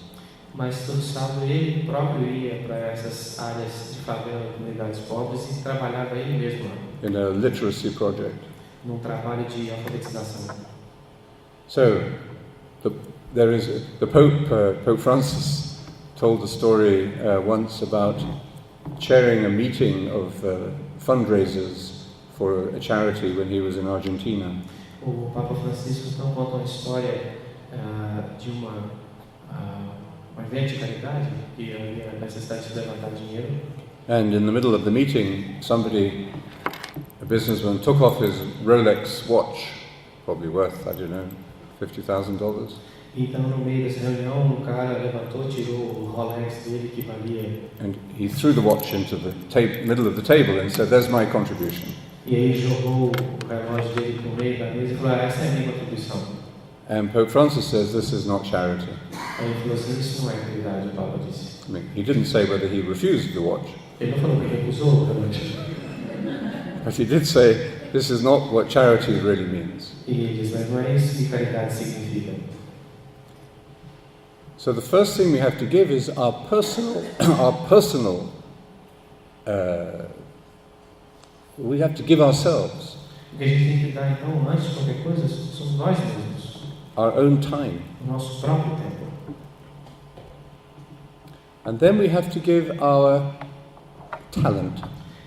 [SPEAKER 2] Mas todo sábado ele próprio ia para essas áreas de favela, comunidades pobres e trabalhava ele mesmo lá.
[SPEAKER 1] In a literacy project.
[SPEAKER 2] Num trabalho de alfabetização.
[SPEAKER 1] So, the Pope Francis told a story once about chairing a meeting of fundraisers for a charity when he was in Argentina.
[SPEAKER 2] O Papa Francisco então conta uma história de uma evento de caridade que havia necessidade de levantar dinheiro.
[SPEAKER 1] And in the middle of the meeting, a businessman, took off his Rolex watch, probably worth, I don't know, $50,000.
[SPEAKER 2] Então, no meio dessa reunião, o cara levantou, tirou o Rolex dele que valia.
[SPEAKER 1] And he threw the watch into the middle of the table and said, "There's my contribution."
[SPEAKER 2] E aí jogou o relógio dele no meio da mesa e falou: essa é a minha contribuição.
[SPEAKER 1] And Pope Francis says this is not charity.
[SPEAKER 2] Aí ele falou assim: isso não é caridade, o Papa disse.
[SPEAKER 1] I mean, he didn't say whether he refused the watch.
[SPEAKER 2] Ele não falou que recusou o relógio.
[SPEAKER 1] But he did say, this is not what charity really means.
[SPEAKER 2] E ele diz: mas não é isso que caridade significa.
[SPEAKER 1] So the first thing we have to give is our personal, we have to give ourselves.
[SPEAKER 2] O que a gente tem que dar então, antes de qualquer coisa, somos nós mesmos.
[SPEAKER 1] Our own time.
[SPEAKER 2] O nosso próprio tempo.
[SPEAKER 1] And then we have to give our talent.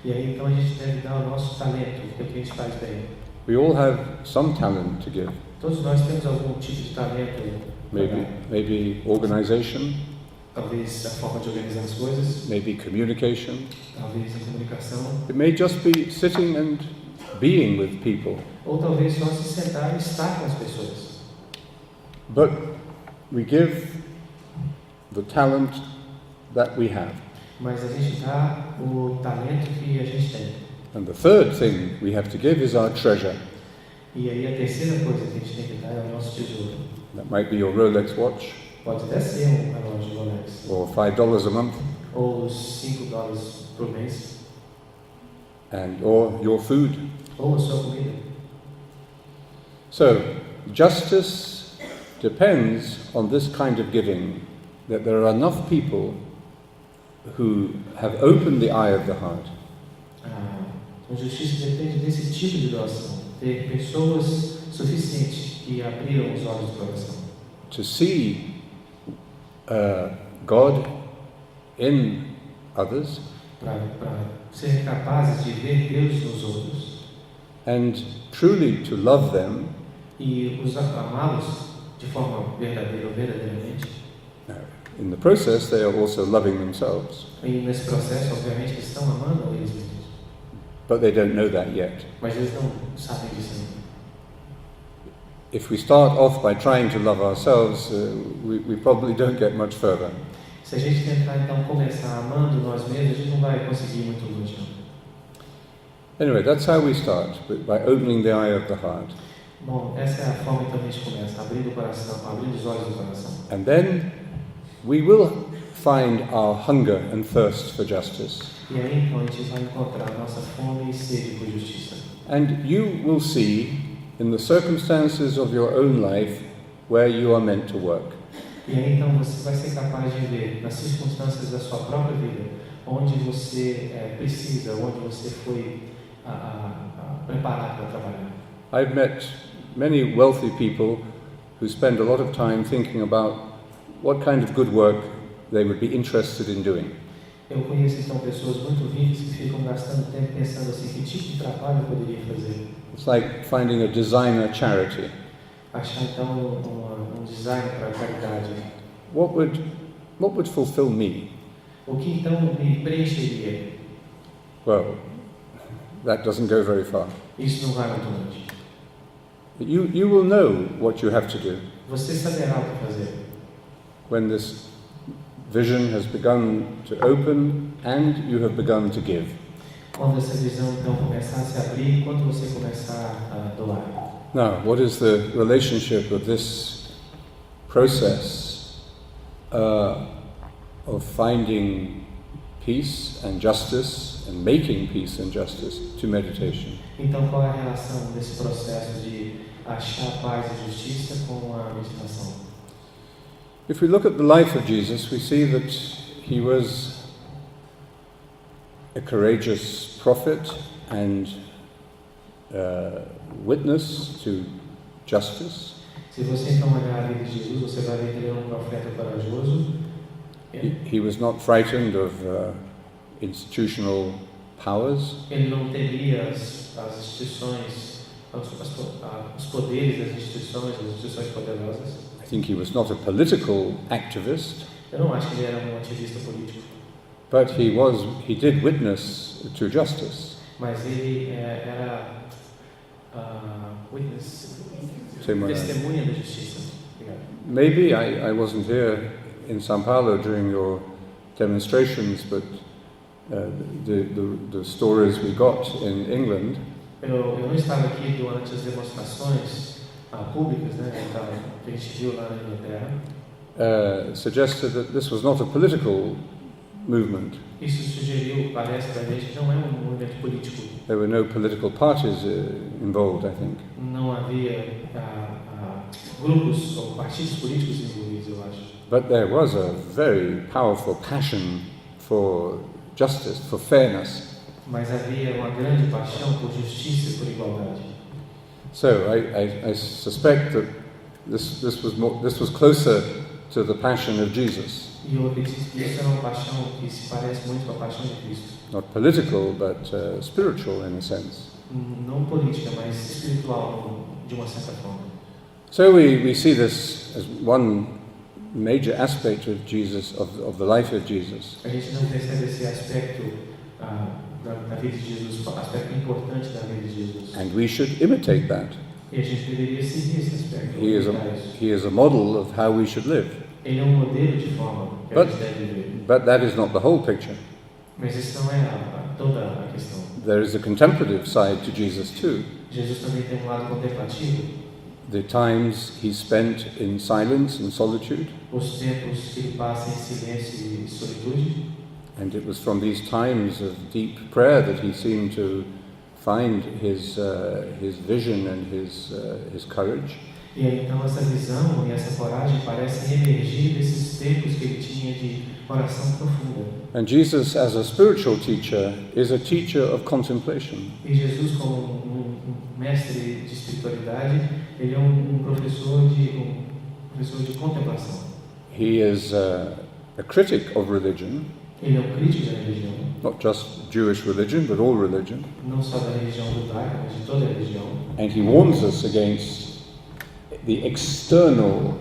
[SPEAKER 2] E aí então a gente deve dar o nosso talento, o que a gente faz bem.
[SPEAKER 1] We all have some talent to give.
[SPEAKER 2] Todos nós temos algum tipo de talento.
[SPEAKER 1] Maybe organization.
[SPEAKER 2] Talvez a forma de organizar as coisas.
[SPEAKER 1] Maybe communication.
[SPEAKER 2] Talvez a comunicação.
[SPEAKER 1] It may just be sitting and being with people.
[SPEAKER 2] Ou talvez só se sentar e estar com as pessoas.
[SPEAKER 1] But we give the talent that we have.
[SPEAKER 2] Mas a gente dá o talento que a gente tem.
[SPEAKER 1] And the third thing we have to give is our treasure.
[SPEAKER 2] E aí a terceira coisa que a gente tem que dar é o nosso tesouro.
[SPEAKER 1] That might be your Rolex watch.
[SPEAKER 2] Pode até ser relógio Rolex.
[SPEAKER 1] Or $5 a month.
[SPEAKER 2] Ou os $5 por mês.
[SPEAKER 1] Or your food.
[SPEAKER 2] Ou a sua comida.
[SPEAKER 1] So, justice depends on this kind of giving, that there are enough people who have opened the eye of the heart.
[SPEAKER 2] A justiça depende desse tipo de doação. Ter pessoas suficientes que abriram os olhos do coração.
[SPEAKER 1] To see God in others.
[SPEAKER 2] Para ser capazes de ver Deus nos outros.
[SPEAKER 1] And truly to love them.
[SPEAKER 2] E amá-los de forma verdadeira ou verdadeiramente.
[SPEAKER 1] In the process, they are also loving themselves.
[SPEAKER 2] E nesse processo, obviamente, eles estão amando eles mesmos.
[SPEAKER 1] But they don't know that yet.
[SPEAKER 2] Mas eles não sabem disso ainda.
[SPEAKER 1] If we start off by trying to love ourselves, we probably don't get much further.
[SPEAKER 2] Se a gente tentar então começar amando nós mesmos, a gente não vai conseguir muito longe.
[SPEAKER 1] Anyway, that's how we start, by opening the eye of the heart.
[SPEAKER 2] Bom, essa é a forma então que a gente começa, abrindo o coração, abrindo os olhos do coração.
[SPEAKER 1] And then we will find our hunger and thirst for justice.
[SPEAKER 2] E aí então a gente vai encontrar nossa fome e sede por justiça.
[SPEAKER 1] And you will see in the circumstances of your own life where you are meant to work.
[SPEAKER 2] E aí então você vai ser capaz de ver nas circunstâncias da sua própria vida onde você precisa, onde você foi preparado para trabalhar.
[SPEAKER 1] I've met many wealthy people who spend a lot of time thinking about what kind of good work they would be interested in doing.
[SPEAKER 2] Eu conheço então pessoas muito ricas que ficam gastando tempo pensando assim, que tipo de trabalho eu poderia fazer.
[SPEAKER 1] It's like finding a designer charity.
[SPEAKER 2] Achar então um design para a caridade.
[SPEAKER 1] What would fulfill me?
[SPEAKER 2] O que então me preencheria?
[SPEAKER 1] Well, that doesn't go very far.
[SPEAKER 2] Isso não vai muito longe.
[SPEAKER 1] But you will know what you have to do.
[SPEAKER 2] Você saberá o que fazer.
[SPEAKER 1] When this vision has begun to open and you have begun to give.
[SPEAKER 2] Quando essa visão então começar a se abrir, quando você começar a doar.
[SPEAKER 1] Now, what is the relationship of this process of finding peace and justice and making peace and justice to meditation?
[SPEAKER 2] Então, qual é a relação desse processo de achar paz e justiça com a meditação?
[SPEAKER 1] If we look at the life of Jesus, we see that he was a courageous prophet and witness to justice.
[SPEAKER 2] Se você então olhar a vida de Jesus, você vai ver que ele é um profeta corajoso.
[SPEAKER 1] He was not frightened of institutional powers.
[SPEAKER 2] Ele não temia as instituições, os poderes das instituições poderosas.
[SPEAKER 1] I think he was not a political activist,
[SPEAKER 2] Eu não acho que ele era um ativista político,
[SPEAKER 1] but he did witness to justice.
[SPEAKER 2] mas ele era testemunha da justiça. Obrigado.
[SPEAKER 1] Maybe I wasn't here in São Paulo during your demonstrations, but the stories we got in England
[SPEAKER 2] Eu não estava aqui durante as demonstrações públicas, né, que a gente viu lá na Inglaterra.
[SPEAKER 1] suggested that this was not a political movement.
[SPEAKER 2] Isso sugeriu, parece para a gente, que não é um movimento político.
[SPEAKER 1] There were no political parties involved, I think.
[SPEAKER 2] Não havia grupos ou partidos políticos envolvidos, eu acho.
[SPEAKER 1] But there was a very powerful passion for justice, for fairness.
[SPEAKER 2] Mas havia uma grande paixão por justiça e por igualdade.
[SPEAKER 1] So I suspect that this was closer to the passion of Jesus.
[SPEAKER 2] E eu acredito que isso é uma paixão que se parece muito com a paixão de Cristo.
[SPEAKER 1] Not political, but spiritual in a sense.
[SPEAKER 2] Não política, mas espiritual, de uma certa forma.
[SPEAKER 1] So we see this as one major aspect of Jesus, of the life of Jesus.
[SPEAKER 2] A gente não percebe esse aspecto da vida de Jesus, aspecto importante da vida de Jesus.
[SPEAKER 1] And we should imitate that.
[SPEAKER 2] E a gente deveria seguir esse aspecto.
[SPEAKER 1] He is a model of how we should live.
[SPEAKER 2] Ele é modelo de forma que a gente deve viver.
[SPEAKER 1] But that is not the whole picture.
[SPEAKER 2] Mas isso não é toda a questão.
[SPEAKER 1] There is a contemplative side to Jesus too.
[SPEAKER 2] Jesus também tem lado contemplativo.
[SPEAKER 1] The times he spent in silence and solitude.
[SPEAKER 2] Os tempos que ele passa em silêncio e solitude.
[SPEAKER 1] And it was from these times of deep prayer that he seemed to find his vision and his courage.
[SPEAKER 2] E aí, então essa visão e essa coragem parecem emergir desses tempos que ele tinha de oração profunda.
[SPEAKER 1] And Jesus, as a spiritual teacher, is a teacher of contemplation.
[SPEAKER 2] E Jesus, como um mestre de espiritualidade, ele é um professor de contemplação.
[SPEAKER 1] He is a critic of religion.
[SPEAKER 2] Ele é um crítico da religião.
[SPEAKER 1] Not just Jewish religion, but all religion.
[SPEAKER 2] Não só da religião judaica, mas de toda a religião.
[SPEAKER 1] And he warns us against the external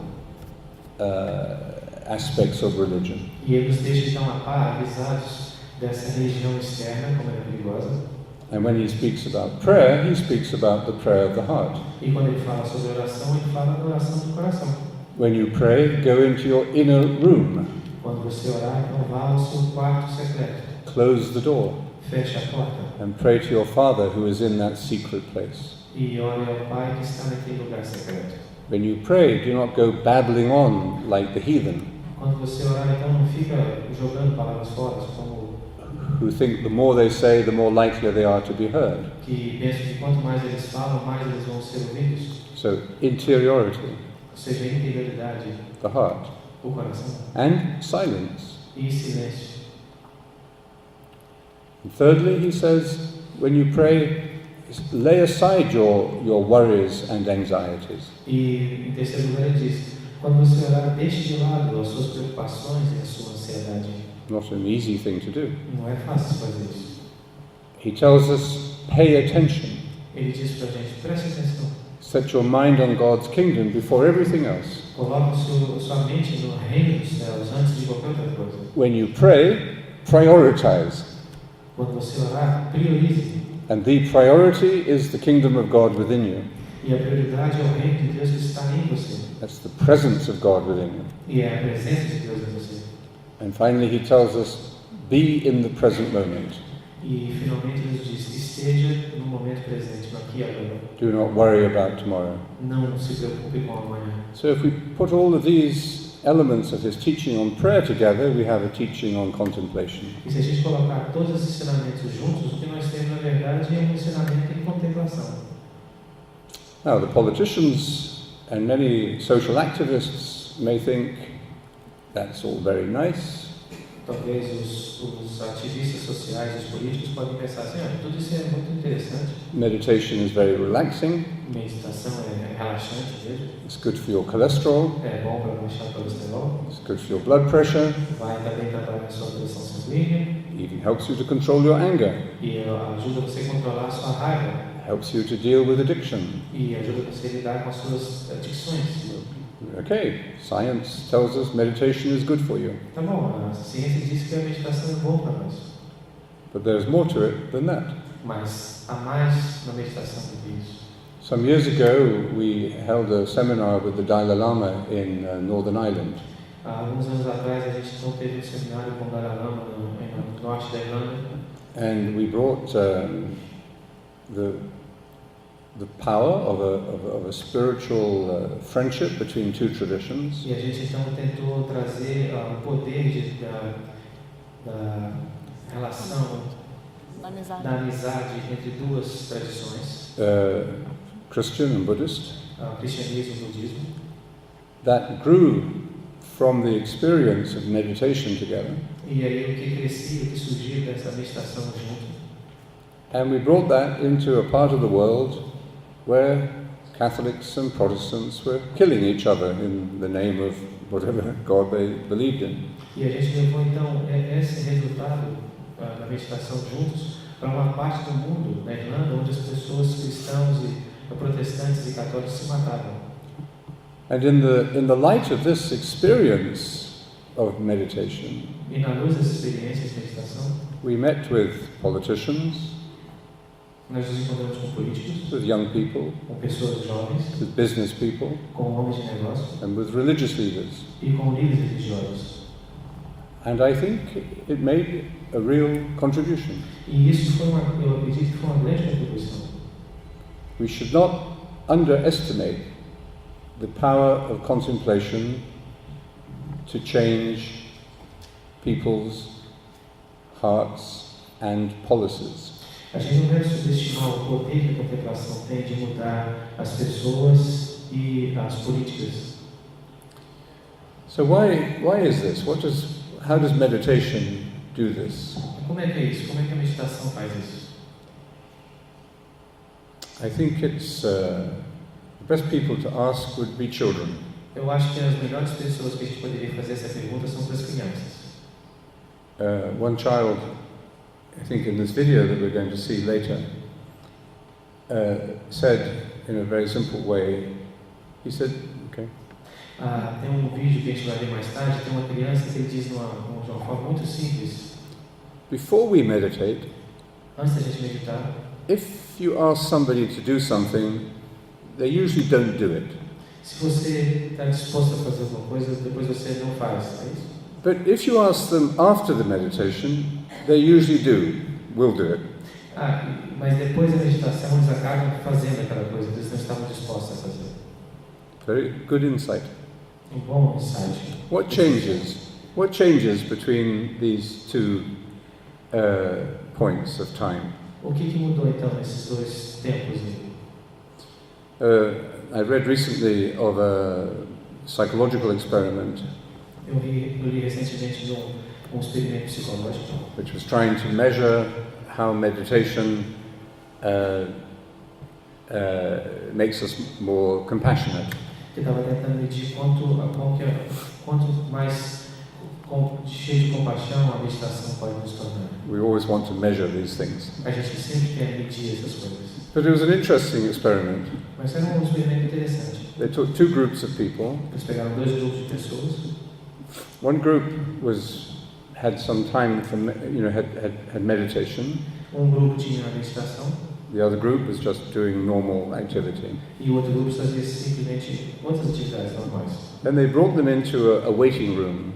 [SPEAKER 1] aspects of religion.
[SPEAKER 2] E ele nos deixa então avisados dessa religião externa, como é perigosa.
[SPEAKER 1] And when he speaks about prayer, he speaks about the prayer of the heart.
[SPEAKER 2] E quando ele fala sobre oração, ele fala da oração do coração.
[SPEAKER 1] When you pray, go into your inner room.
[SPEAKER 2] Quando você orar, então vá ao seu quarto secreto.
[SPEAKER 1] Close the door.
[SPEAKER 2] Feche a porta.
[SPEAKER 1] And pray to your Father who is in that secret place.
[SPEAKER 2] E ore ao Pai que está naquele lugar secreto.
[SPEAKER 1] When you pray, do not go babbling on like the heathen,
[SPEAKER 2] Quando você orar, então não fica jogando palavras fora, como
[SPEAKER 1] who think the more they say, the more likely they are to be heard.
[SPEAKER 2] que pensam que quanto mais eles falam, mais eles vão ser ouvidos.
[SPEAKER 1] So, interiority,
[SPEAKER 2] Ou seja, a interioridade,
[SPEAKER 1] the heart,
[SPEAKER 2] o coração
[SPEAKER 1] and silence.
[SPEAKER 2] e silêncio.
[SPEAKER 1] And thirdly, he says, when you pray, lay aside your worries and anxieties.
[SPEAKER 2] E em terceiro lugar ele diz, quando você orar, deixe de lado as suas preocupações e a sua ansiedade.
[SPEAKER 1] Not an easy thing to do.
[SPEAKER 2] Não é fácil fazer isso.
[SPEAKER 1] He tells us, pay attention.
[SPEAKER 2] Ele diz para a gente, preste atenção.
[SPEAKER 1] Set your mind on God's kingdom before everything else.
[SPEAKER 2] Coloque sua mente no reino dos céus antes de qualquer outra coisa.
[SPEAKER 1] When you pray, prioritize.
[SPEAKER 2] Quando você orar, priorize.
[SPEAKER 1] And the priority is the kingdom of God within you.
[SPEAKER 2] E a prioridade é o reino de Deus que está em você.
[SPEAKER 1] That's the presence of God within you.
[SPEAKER 2] E é a presença de Deus em você.
[SPEAKER 1] And finally, he tells us, be in the present moment.
[SPEAKER 2] E finalmente ele nos diz, esteja no momento presente, no aqui e agora.
[SPEAKER 1] Do not worry about tomorrow.
[SPEAKER 2] Não se preocupe com amanhã.
[SPEAKER 1] So if we put all of these elements of his teaching on prayer together, we have a teaching on contemplation.
[SPEAKER 2] E se a gente colocar todos esses ensinamentos juntos, o que nós temos na verdade é um ensinamento em contemplação.
[SPEAKER 1] Now, the politicians and many social activists may think that's all very nice.
[SPEAKER 2] Talvez os ativistas sociais, os políticos podem pensar assim, tudo isso é muito interessante.
[SPEAKER 1] Meditation is very relaxing.
[SPEAKER 2] Meditação é relaxante mesmo.
[SPEAKER 1] It's good for your cholesterol.
[SPEAKER 2] É bom para baixar o colesterol.
[SPEAKER 1] It's good for your blood pressure.
[SPEAKER 2] Vai também trabalhar a sua pressão sanguínea.
[SPEAKER 1] even helps you to control your anger,
[SPEAKER 2] E ajuda você a controlar a sua raiva.
[SPEAKER 1] helps you to deal with addiction.
[SPEAKER 2] E ajuda você a lidar com as suas adicções.
[SPEAKER 1] Okay, science tells us meditation is good for you.
[SPEAKER 2] Tá bom, a ciência diz que a meditação é boa para nós.
[SPEAKER 1] But there's more to it than that.
[SPEAKER 2] Mas há mais na meditação do que isso.
[SPEAKER 1] Some years ago, we held a seminar with the Dalai Lama in Northern Ireland.
[SPEAKER 2] Há alguns anos atrás, a gente então teve um seminário com o Dalai Lama no norte da Irlanda.
[SPEAKER 1] And we brought the power of a spiritual friendship between two traditions.
[SPEAKER 2] E a gente então tentou trazer o poder da relação, da amizade entre duas tradições,
[SPEAKER 1] Christian and Buddhist,
[SPEAKER 2] cristianismo e budismo,
[SPEAKER 1] that grew from the experience of meditation together.
[SPEAKER 2] e aí o que crescia, o que surgia dessa meditação junto.
[SPEAKER 1] And we brought that into a part of the world where Catholics and Protestants were killing each other in the name of whatever God they believed in.
[SPEAKER 2] E a gente levou então esse resultado da meditação juntos para uma parte do mundo, na Irlanda, onde as pessoas cristãos e protestantes e católicos se matavam.
[SPEAKER 1] And in the light of this experience of meditation,
[SPEAKER 2] E na luz dessas experiências de meditação,
[SPEAKER 1] we met with politicians,
[SPEAKER 2] nós nos encontramos com políticos,
[SPEAKER 1] with young people,
[SPEAKER 2] com pessoas jovens,
[SPEAKER 1] with business people,
[SPEAKER 2] com homens de negócio
[SPEAKER 1] and with religious leaders.
[SPEAKER 2] e com líderes religiosos.
[SPEAKER 1] And I think it made a real contribution.
[SPEAKER 2] E isso eu acredito que foi uma grande contribuição.
[SPEAKER 1] We should not underestimate the power of contemplation to change people's hearts and policies.
[SPEAKER 2] A gente não deve subestimar o poder que a contemplação tem de mudar as pessoas e as políticas.
[SPEAKER 1] So why is this? How does meditation do this?
[SPEAKER 2] Como é que é isso? Como é que a meditação faz isso?
[SPEAKER 1] I think it's the best people to ask would be children.
[SPEAKER 2] Eu acho que as melhores pessoas que a gente poderia fazer essa pergunta são para as crianças.
[SPEAKER 1] One child, I think in this video that we're going to see later, said in a very simple way, he said, okay.
[SPEAKER 2] Tem um vídeo que a gente vai ver mais tarde, tem uma criança que ele diz de uma forma muito simples.
[SPEAKER 1] Before we meditate,
[SPEAKER 2] Antes da gente meditar,
[SPEAKER 1] if you ask somebody to do something, they usually don't do it.
[SPEAKER 2] se você está disposto a fazer alguma coisa, depois você não faz, é isso?
[SPEAKER 1] But if you ask them after the meditation, they usually will do it.
[SPEAKER 2] Mas depois da meditação eles acabam fazendo aquela coisa, eles não estavam dispostos a fazer.
[SPEAKER 1] Very good insight.
[SPEAKER 2] Um bom insight.
[SPEAKER 1] What changes between these two points of time?
[SPEAKER 2] O que mudou então nesses dois tempos?
[SPEAKER 1] I read recently of a psychological experiment
[SPEAKER 2] Eu li recentemente de um experimento psicológico
[SPEAKER 1] which was trying to measure how meditation makes us more compassionate.
[SPEAKER 2] que estava tentando medir quanto mais cheio de compaixão a meditação pode nos tornar.
[SPEAKER 1] We always want to measure these things.
[SPEAKER 2] A gente sempre quer medir essas coisas.
[SPEAKER 1] But it was an interesting experiment.
[SPEAKER 2] Mas era um experimento interessante.
[SPEAKER 1] They took two groups of people.
[SPEAKER 2] Eles pegaram dois grupos de pessoas.
[SPEAKER 1] One group had some time for had meditation.
[SPEAKER 2] Grupo tinha a meditação.
[SPEAKER 1] The other group was just doing normal activity.
[SPEAKER 2] E o outro grupo fazia simplesmente outras atividades normais.
[SPEAKER 1] Then they brought them into a waiting room.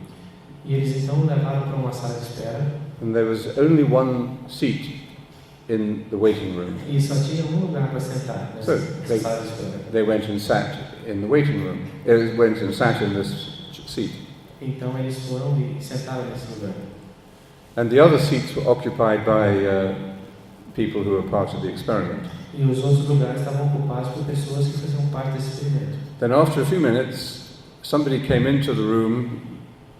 [SPEAKER 2] E eles então levaram para uma sala de espera.
[SPEAKER 1] And there was only one seat in the waiting room.
[SPEAKER 2] E só tinha lugar para sentar nessa sala de espera.
[SPEAKER 1] They went and sat in the waiting room. They went and sat in this seat.
[SPEAKER 2] Então eles foram e sentaram nesse lugar.
[SPEAKER 1] And the other seats were occupied by people who were part of the experiment.
[SPEAKER 2] E os outros lugares estavam ocupados por pessoas que faziam parte desse experimento.
[SPEAKER 1] Then after a few minutes, somebody came into the room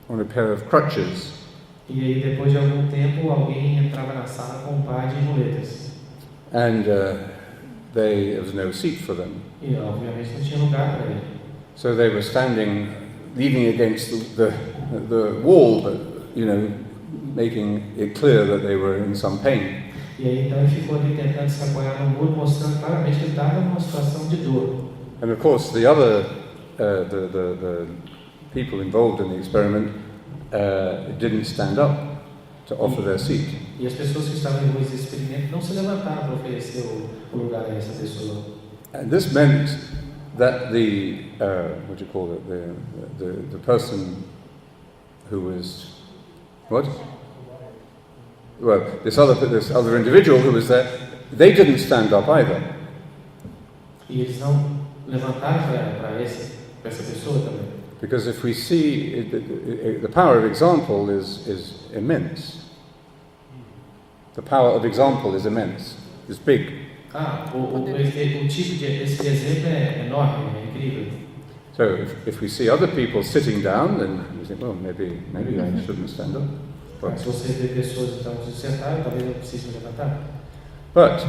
[SPEAKER 1] on a pair of crutches.
[SPEAKER 2] E aí depois de algum tempo alguém entrava na sala com um par de muletas.
[SPEAKER 1] And there was no seat for them.
[SPEAKER 2] E obviamente não tinha lugar para ele.
[SPEAKER 1] So they were standing, leaning against the wall, but making it clear that they were in some pain.
[SPEAKER 2] E aí então ele ficou ali tentando se apoiar no muro, mostrando claramente que ele estava numa situação de dor.
[SPEAKER 1] And of course, the other, the people involved in the experiment didn't stand up to offer their seat.
[SPEAKER 2] E as pessoas que estavam envolvidas nesse experimento não se levantaram para oferecer o lugar a essa pessoa.
[SPEAKER 1] And this meant that the what do you call it? The person who was what? Well, this other individual who was there, they didn't stand up either.
[SPEAKER 2] E eles não levantaram para essa pessoa também.
[SPEAKER 1] Because if we see the power of example is immense. The power of example is immense. It's big.
[SPEAKER 2] O tipo esse exemplo é enorme, é incrível.
[SPEAKER 1] So if we see other people sitting down, then we think, well, maybe I shouldn't stand up.
[SPEAKER 2] Mas se você vê pessoas então se sentaram, talvez eu precise me levantar.
[SPEAKER 1] But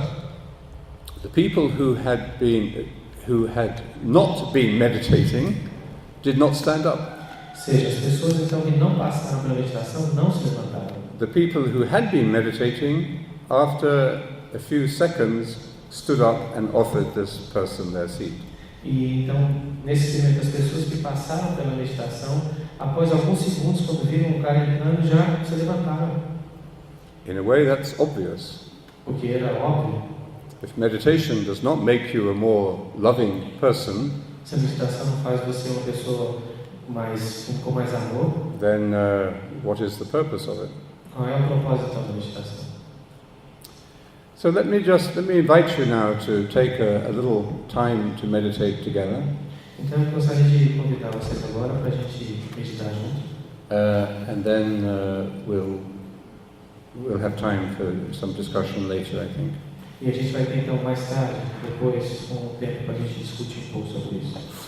[SPEAKER 1] the people who had not been meditating did not stand up.
[SPEAKER 2] Ou seja, as pessoas então que não passaram pela meditação não se levantaram.
[SPEAKER 1] The people who had been meditating, after a few seconds, stood up and offered this person their seat.
[SPEAKER 2] E então, nesse experimento, as pessoas que passaram pela meditação, após alguns segundos, quando viram o cara entrando, já se levantaram.
[SPEAKER 1] In a way, that's obvious.
[SPEAKER 2] Porque era óbvio.
[SPEAKER 1] If meditation does not make you a more loving person,
[SPEAKER 2] se a meditação não faz você uma pessoa com mais amor,
[SPEAKER 1] then what is the purpose of it?
[SPEAKER 2] Qual é o propósito da meditação?
[SPEAKER 1] So let me invite you now to take a little time to meditate together.
[SPEAKER 2] Então eu gostaria de convidar vocês agora para a gente meditar junto.
[SPEAKER 1] And then we'll have time for some discussion later, I think.
[SPEAKER 2] E a gente vai ter então mais tarde, depois, um tempo para a gente discutir um pouco sobre isso.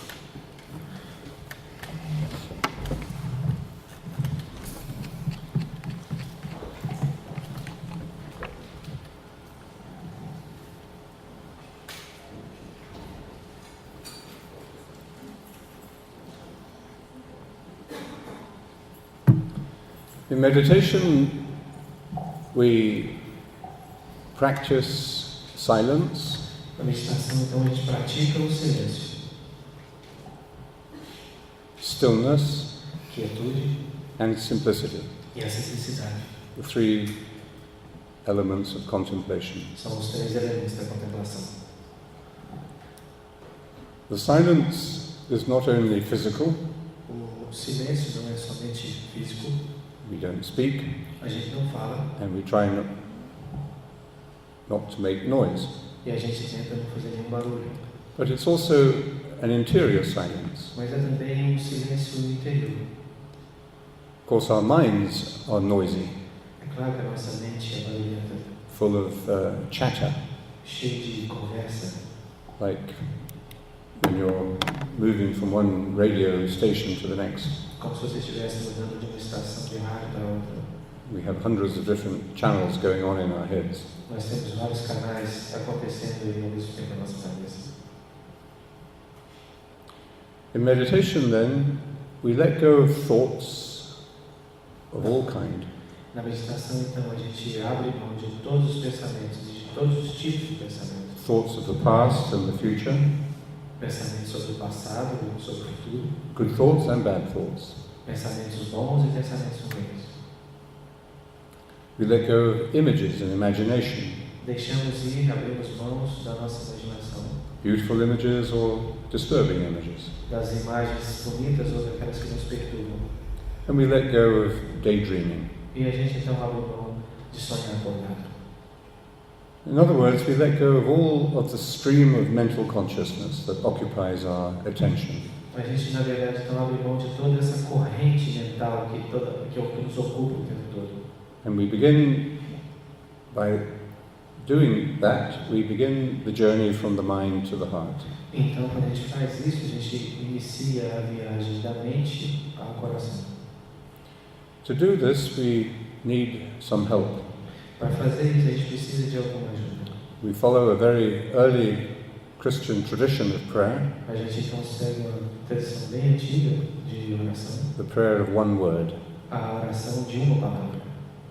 [SPEAKER 1] In meditation, we practice silence.
[SPEAKER 2] Na meditação, então, a gente pratica o silêncio,
[SPEAKER 1] stillness,
[SPEAKER 2] quietude
[SPEAKER 1] and simplicity.
[SPEAKER 2] E a simplicidade.
[SPEAKER 1] The three elements of contemplation.
[SPEAKER 2] São os três elementos da contemplação.
[SPEAKER 1] The silence is not only physical.
[SPEAKER 2] O silêncio não é somente físico.
[SPEAKER 1] We don't speak.
[SPEAKER 2] A gente não fala.
[SPEAKER 1] And we try not to make noise.
[SPEAKER 2] E a gente tenta não fazer nenhum barulho.
[SPEAKER 1] But it's also an interior silence.
[SPEAKER 2] Mas é também um silêncio interior.
[SPEAKER 1] Of course, our minds are noisy.
[SPEAKER 2] É claro que a nossa mente é barulhenta.
[SPEAKER 1] Full of chatter.
[SPEAKER 2] Cheio de conversa.
[SPEAKER 1] Like when you're moving from one radio station to the next.
[SPEAKER 2] Como se você estivesse mudando de uma estação de rádio para outra.
[SPEAKER 1] We have hundreds of different channels going on in our heads.
[SPEAKER 2] Nós temos vários canais acontecendo aí ao mesmo tempo na nossa cabeça.
[SPEAKER 1] In meditation, then, we let go of thoughts of all kind.
[SPEAKER 2] Na meditação, então, a gente abre mão de todos os pensamentos, de todos os tipos de pensamentos.
[SPEAKER 1] Thoughts of the past and the future.
[SPEAKER 2] Pensamentos sobre o passado e sobre o futuro.
[SPEAKER 1] Good thoughts and bad thoughts.
[SPEAKER 2] Pensamentos bons e pensamentos ruins.
[SPEAKER 1] We let go of images and imagination.
[SPEAKER 2] Deixamos ir, abrimos mãos da nossa imaginação.
[SPEAKER 1] Beautiful images or disturbing images.
[SPEAKER 2] Das imagens bonitas ou daquelas que nos perturbam.
[SPEAKER 1] And we let go of daydreaming.
[SPEAKER 2] E a gente então abre mão de sonhar acordado.
[SPEAKER 1] In other words, we let go of all of the stream of mental consciousness that occupies our attention.
[SPEAKER 2] A gente, na verdade, então abre mão de toda essa corrente mental que nos ocupa o tempo todo.
[SPEAKER 1] And we begin, by doing that, we begin the journey from the mind to the heart.
[SPEAKER 2] Então, quando a gente faz isso, a gente inicia a viagem da mente ao coração.
[SPEAKER 1] To do this, we need some help.
[SPEAKER 2] Para fazer isso, a gente precisa de alguma ajuda.
[SPEAKER 1] We follow a very early Christian tradition of prayer.
[SPEAKER 2] A gente então segue uma tradição bem antiga de oração.
[SPEAKER 1] The prayer of one word.
[SPEAKER 2] A oração de uma palavra.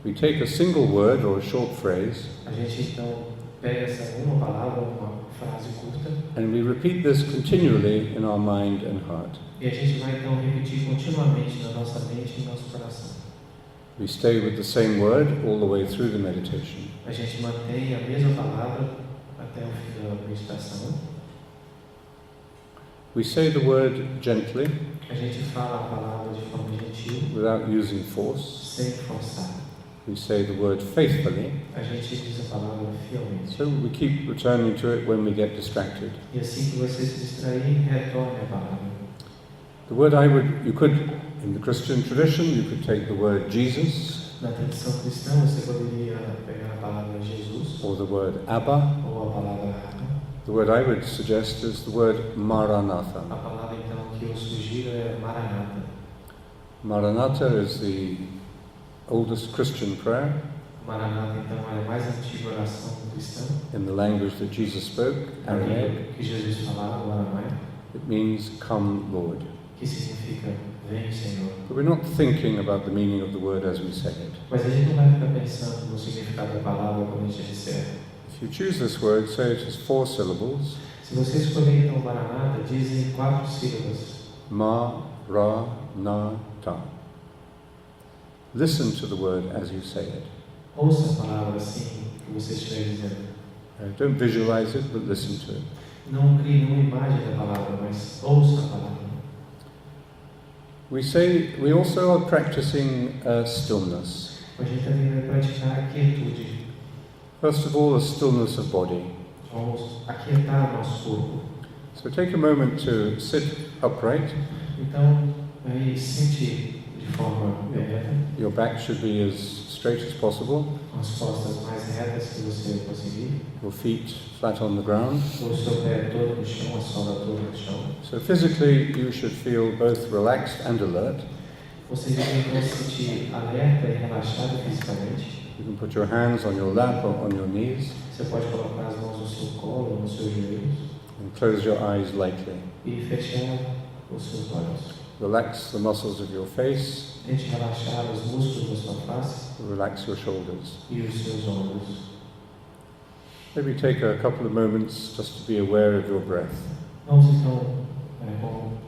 [SPEAKER 1] we take a single word or a short phrase,
[SPEAKER 2] a gente então pega essa uma palavra, uma frase curta,
[SPEAKER 1] and we repeat this continually in our mind and heart.
[SPEAKER 2] e a gente vai então repetir continuamente na nossa mente e no nosso coração.
[SPEAKER 1] We stay with the same word all the way through the meditation.
[SPEAKER 2] A gente mantém a mesma palavra até o fim da meditação.
[SPEAKER 1] We say the word gently,
[SPEAKER 2] A gente fala a palavra de forma gentil,
[SPEAKER 1] without using force.
[SPEAKER 2] sem forçar.
[SPEAKER 1] We say the word faithfully,
[SPEAKER 2] A gente diz a palavra fielmente.
[SPEAKER 1] so we keep returning to it when we get distracted.
[SPEAKER 2] E assim que você se distrair, retorne a palavra.
[SPEAKER 1] The word you could, in the Christian tradition, you could take the word Jesus,
[SPEAKER 2] Na tradição cristã, você poderia pegar a palavra Jesus,
[SPEAKER 1] or the word Abba.
[SPEAKER 2] ou a palavra Abba.
[SPEAKER 1] The word I would suggest is the word Maranatha.
[SPEAKER 2] A palavra então que eu sugiro é Maranata.
[SPEAKER 1] Maranatha is the oldest Christian prayer
[SPEAKER 2] Maranata então é a mais antiga oração cristã.
[SPEAKER 1] in the language that Jesus spoke, Aramaic.
[SPEAKER 2] Que Jesus falava, o aramaico,
[SPEAKER 1] It means, come, Lord.
[SPEAKER 2] que significa vem, Senhor.
[SPEAKER 1] But we're not thinking about the meaning of the word as we say it.
[SPEAKER 2] Mas a gente não vai ficar pensando no significado da palavra quando a gente recebe.
[SPEAKER 1] If you choose this word, say it has 4 syllables.
[SPEAKER 2] Se você escolher então Maranata, dizem 4 sílabas.
[SPEAKER 1] Ma, Ra, Na, Ta. Listen to the word as you say it.
[SPEAKER 2] Ouça a palavra assim que você estiver dizendo.
[SPEAKER 1] Don't visualize it, but listen to it.
[SPEAKER 2] Não crie nenhuma imagem da palavra, mas ouça a palavra.
[SPEAKER 1] We also are practicing stillness.
[SPEAKER 2] A gente também vai praticar a quietude.
[SPEAKER 1] First of all, a stillness of body.
[SPEAKER 2] Vamos aquietar o nosso corpo.
[SPEAKER 1] So take a moment to sit upright.
[SPEAKER 2] Então, aí sente de forma reta,
[SPEAKER 1] Your back should be as straight as possible.
[SPEAKER 2] com as costas mais retas que você conseguir.
[SPEAKER 1] Your feet flat on the ground.
[SPEAKER 2] O seu pé todo no chão, a sola toda no chão.
[SPEAKER 1] So physically, you should feel both relaxed and alert.
[SPEAKER 2] Você deve então se sentir alerta e relaxado fisicamente.
[SPEAKER 1] You can put your hands on your lap or on your knees
[SPEAKER 2] Você pode colocar as mãos no seu colo ou nos seus joelhos
[SPEAKER 1] and close your eyes lightly.
[SPEAKER 2] e fechar os seus olhos.
[SPEAKER 1] Relax the muscles of your face,
[SPEAKER 2] Tente relaxar os músculos da sua face
[SPEAKER 1] relax your shoulders.
[SPEAKER 2] e os seus ombros.
[SPEAKER 1] Maybe take a couple of moments just to be aware of your breath.
[SPEAKER 2] Vamos então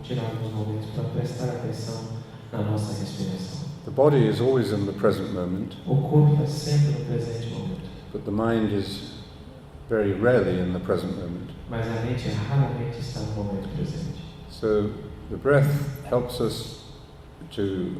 [SPEAKER 2] tirar alguns momentos para prestar atenção na nossa respiração.
[SPEAKER 1] The body is always in the present moment,
[SPEAKER 2] O corpo está sempre no presente momento,
[SPEAKER 1] but the mind is very rarely in the present moment.
[SPEAKER 2] mas a mente raramente está no momento presente.
[SPEAKER 1] So the breath helps us to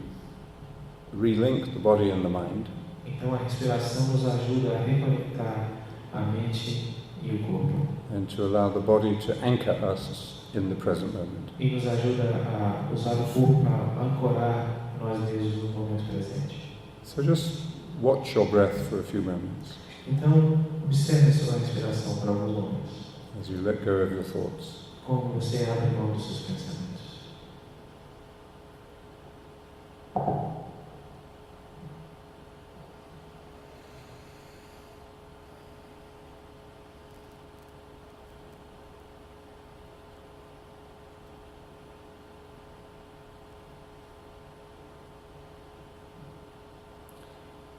[SPEAKER 1] relink the body and the mind.
[SPEAKER 2] Então a respiração nos ajuda a reconectar a mente e o corpo
[SPEAKER 1] And to allow the body to anchor us in the present moment.
[SPEAKER 2] e nos ajuda a usar o corpo para ancorar nós mesmos no momento presente.
[SPEAKER 1] So just watch your breath for a few moments
[SPEAKER 2] Então observe a sua respiração por alguns momentos,
[SPEAKER 1] as you let go of your thoughts.
[SPEAKER 2] como você abre mão dos seus pensamentos.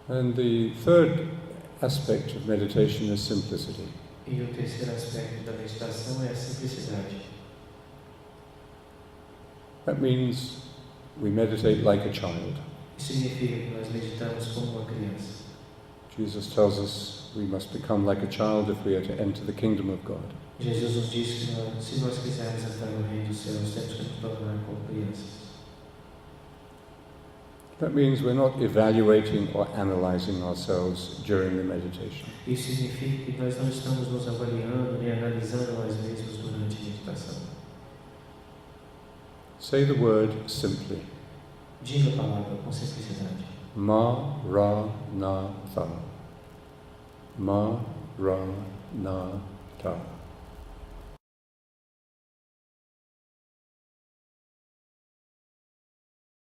[SPEAKER 1] And the third aspect of meditation is simplicity.
[SPEAKER 2] E o terceiro aspecto da meditação é a simplicidade.
[SPEAKER 1] That means we meditate like a child.
[SPEAKER 2] Isso significa que nós meditamos como uma criança.
[SPEAKER 1] Jesus tells us we must become like a child if we are to enter the kingdom of God.
[SPEAKER 2] Jesus nos diz que se nós quisermos entrar no reino dos céus, temos que nos tornar como crianças.
[SPEAKER 1] That means we're not evaluating or analyzing ourselves during the meditation.
[SPEAKER 2] Isso significa que nós não estamos nos avaliando nem analisando nós mesmos durante a meditação.
[SPEAKER 1] Say the word simply.
[SPEAKER 2] Diga a palavra com simplicidade.
[SPEAKER 1] Ma, Ra, Na, Tha. Ma, Ra, Na, Tha.